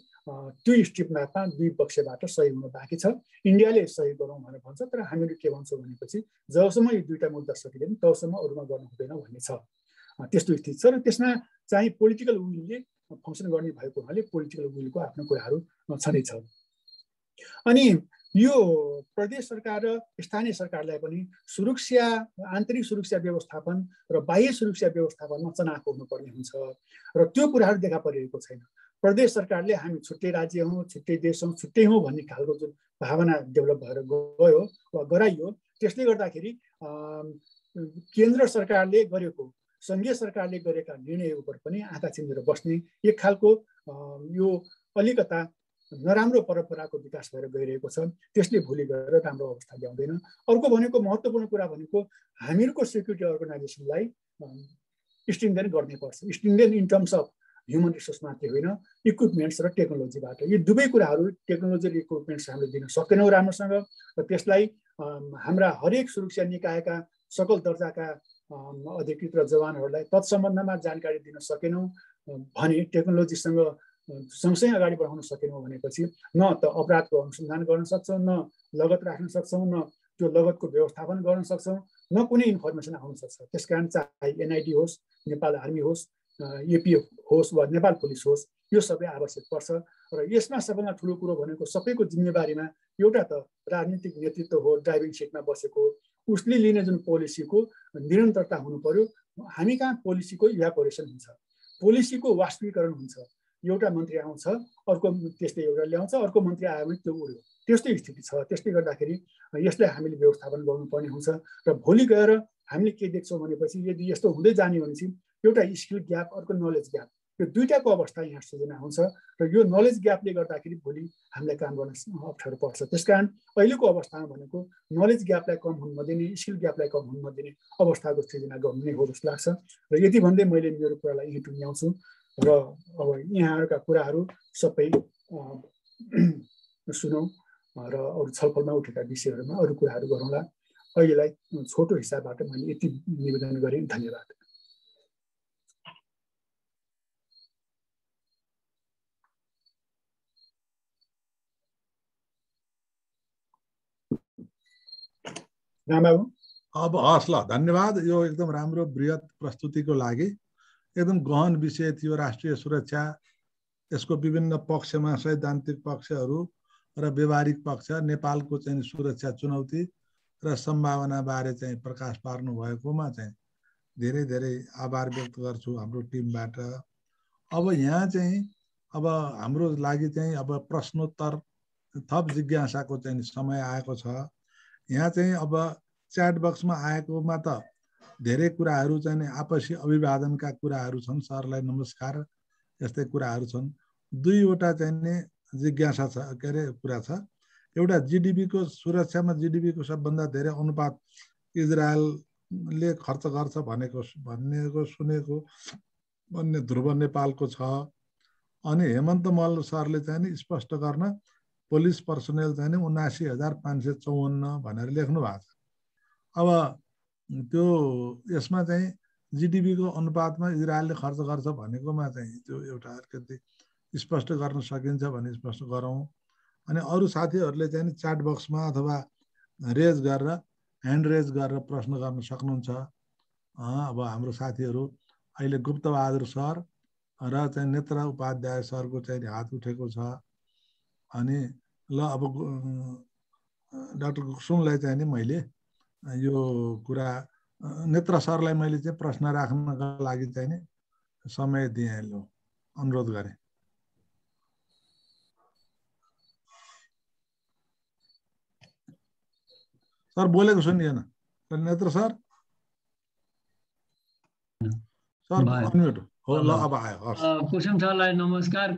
त्यो स्ट्रिप म्यापमा दुई पक्षबाट सही हुन बाँकी छ। इन्डियाले सही गरौँ भनेर भन्छ, तर हामीले के भन्छौँ भनेपछि जबसम्म यो दुईटा मुद्दा सकिँदैन तबसम्म अरूमा गर्नु हुँदैन भन्ने छ, त्यस्तो स्थिति छ। र त्यसमा चाहिँ पोलिटिकल विलले फङ्सन गर्ने भएको हुनाले पोलिटिकल विलको आफ्नो कुराहरू छँदैछ। अनि यो प्रदेश सरकार र स्थानीय सरकारलाई पनि सुरक्षा, आन्तरिक सुरक्षा व्यवस्थापन र बाह्य सुरक्षा व्यवस्थापनमा चनाखो हुनुपर्ने हुन्छ र त्यो कुराहरू देखा परिरहेको छैन। प्रदेश सरकारले हामी छुट्टै राज्य हौँ, छुट्टै देश हौँ, छुट्टै हौँ भन्ने खालको जुन भावना डेभलप भएर गयो वा गराइयो, त्यसले गर्दाखेरि केन्द्र सरकारले गरेको, सङ्घीय सरकारले गरेका निर्णयहरू उपर पनि आँखा चिम्लेर बस्ने एक खालको यो अलिकता नराम्रो परम्पराको विकास भएर गइरहेको छ। त्यसले भोलि गएर राम्रो अवस्था ल्याउँदैन। अर्को भनेको महत्त्वपूर्ण कुरा भनेको हामीहरूको सेक्युरिटी अर्गनाइजेसनलाई स्ट्रेन्थेन गर्नुपर्छ। Strengthen in terms of human resource मात्रै होइन, इक्विपमेन्ट्स र टेक्नोलोजीबाट। यी दुवै कुराहरू, टेक्नोलोजी र इक्विपमेन्ट्स हामीले दिन सक्दैनौँ राम्रोसँग, र त्यसलाई हाम्रा हरेक सुरक्षा निकायका सकल दर्जाका अधिकृत र जवानहरूलाई तत्सम्बन्धमा जानकारी दिन सकेनौँ भने, टेक्नोलोजीसँग सँगसँगै अगाडि बढाउन सकेनौँ भनेपछि न त अपराधको अनुसन्धान गर्न सक्छौँ, न लगत राख्न सक्छौँ, न त्यो लगतको व्यवस्थापन गर्न सक्छौँ, न कुनै इन्फर्मेसन आउन सक्छ। त्यसकारण चाहे एनआइडी होस्, नेपाल आर्मी होस्, एपिएफ होस् वा नेपाल पुलिस होस्, यो सबै आवश्यक पर्छ। र यसमा सबैभन्दा ठुलो कुरो भनेको सबैको जिम्मेवारीमा एउटा त राजनीतिक नेतृत्व हो, ड्राइभिङ सिटमा बसेको, उसले लिने जुन पोलिसीको निरन्तरता हुनु पर्यो। हामी कहाँ पोलिसीको इभ्यापोरेसन हुन्छ, पोलिसीको वास्तविकरण हुन्छ। एउटा मन्त्री आउँछ, अर्को त्यसले एउटा ल्याउँछ, अर्को मन्त्री आयो भने त्यो उड्यो, त्यस्तै स्थिति छ। त्यसले गर्दाखेरि यसलाई हामीले व्यवस्थापन गर्नुपर्ने हुन्छ। र भोलि गएर हामीले के देख्छौँ भनेपछि यदि यस्तो हुँदै जाने भनेपछि एउटा स्किल ग्याप, अर्को नलेज ग्याप, यो दुईटाको अवस्था यहाँ सृजना हुन्छ र यो नलेज ग्यापले गर्दाखेरि भोलि हामीलाई काम गर्न अप्ठ्यारो पर्छ। त्यसकारण अहिलेको अवस्थामा भनेको नलेज ग्यापलाई कम हुन नदिने, स्किल ग्यापलाई कम हुन नदिने अवस्थाको सृजना गर्नु नै हो जस्तो लाग्छ। र यति भन्दै मैले मेरो कुरालाई यहीँ टुङ्ग्याउँछु र अब यहाँहरूका कुराहरू सबै सुनौँ र अरू छलफलमा उठेका विषयहरूमा अरू कुराहरू गरौँला। अहिलेलाई छोटो हिसाबबाट मैले यति निवेदन गरेँ। धन्यवाद। रामबाबु अब हस् ल, धन्यवाद। यो एकदम राम्रो बृहत प्रस्तुतिको लागि। एकदम गहन विषय थियो राष्ट्रिय सुरक्षा, यसको विभिन्न पक्षमा सैद्धान्तिक पक्षहरू र व्यवहारिक पक्ष, नेपालको चाहिँ सुरक्षा चुनौती र सम्भावना बारे चाहिँ प्रकाश पार्नु भएकोमा चाहिँ धेरै धेरै आभार व्यक्त गर्छु हाम्रो टिमबाट। अब यहाँ चाहिँ अब हाम्रो लागि चाहिँ अब प्रश्नोत्तर थप जिज्ञासाको चाहिँ समय आएको छ। यहाँ चाहिँ अब च्याट बक्समा आएकोमा त धेरै कुराहरू चाहिँ आपसी अभिवादनका कुराहरू छन्। सरलाई नमस्कार, यस्तै कुराहरू छन्। दुईवटा चाहिँ जिज्ञासा छ, के अरे कुरा छ। एउटा जिडिपीको सुरक्षामा जिडिपीको सबभन्दा धेरै अनुपात इजरायलले खर्च गर्छ भनेको सुनेको भन्ने ध्रुव नेपालको छ। अनि हेमन्त मल्ल सरले चाहिँ स्पष्ट गर्न पुलिस पर्सनेल चाहिँ 79,554 भनेर लेख्नु भएको छ। अब त्यो यसमा चाहिँ जिडिपीको अनुपातमा इजरायलले खर्च गर्छ भनेकोमा चाहिँ त्यो एउटा अलिकति स्पष्ट गर्न सकिन्छ भने स्पष्ट गरौँ। अनि अरू साथीहरूले चाहिँ च्याट बक्समा अथवा रेज गरेर ह्यान्ड रेज गरेर प्रश्न गर्न सक्नुहुन्छ। अब हाम्रो साथीहरू अहिले गुप्तबहादुर सर र चाहिँ नेत्र उपाध्याय सरको चाहिँ हात उठेको छ। अनि ल अब डाक्टर कुसुमलाई चाहिँ नि मैले यो कुरा नेत्र सरलाई मैले चाहिँ प्रश्न राख्नका लागि चाहिँ नि समय दिएँ, ल अनुरोध गरेँ। सर बोलेको सुनिएन। नेत्र सर अनम्युट हो। ल अब आयो। कुसुम सरलाई नमस्कार।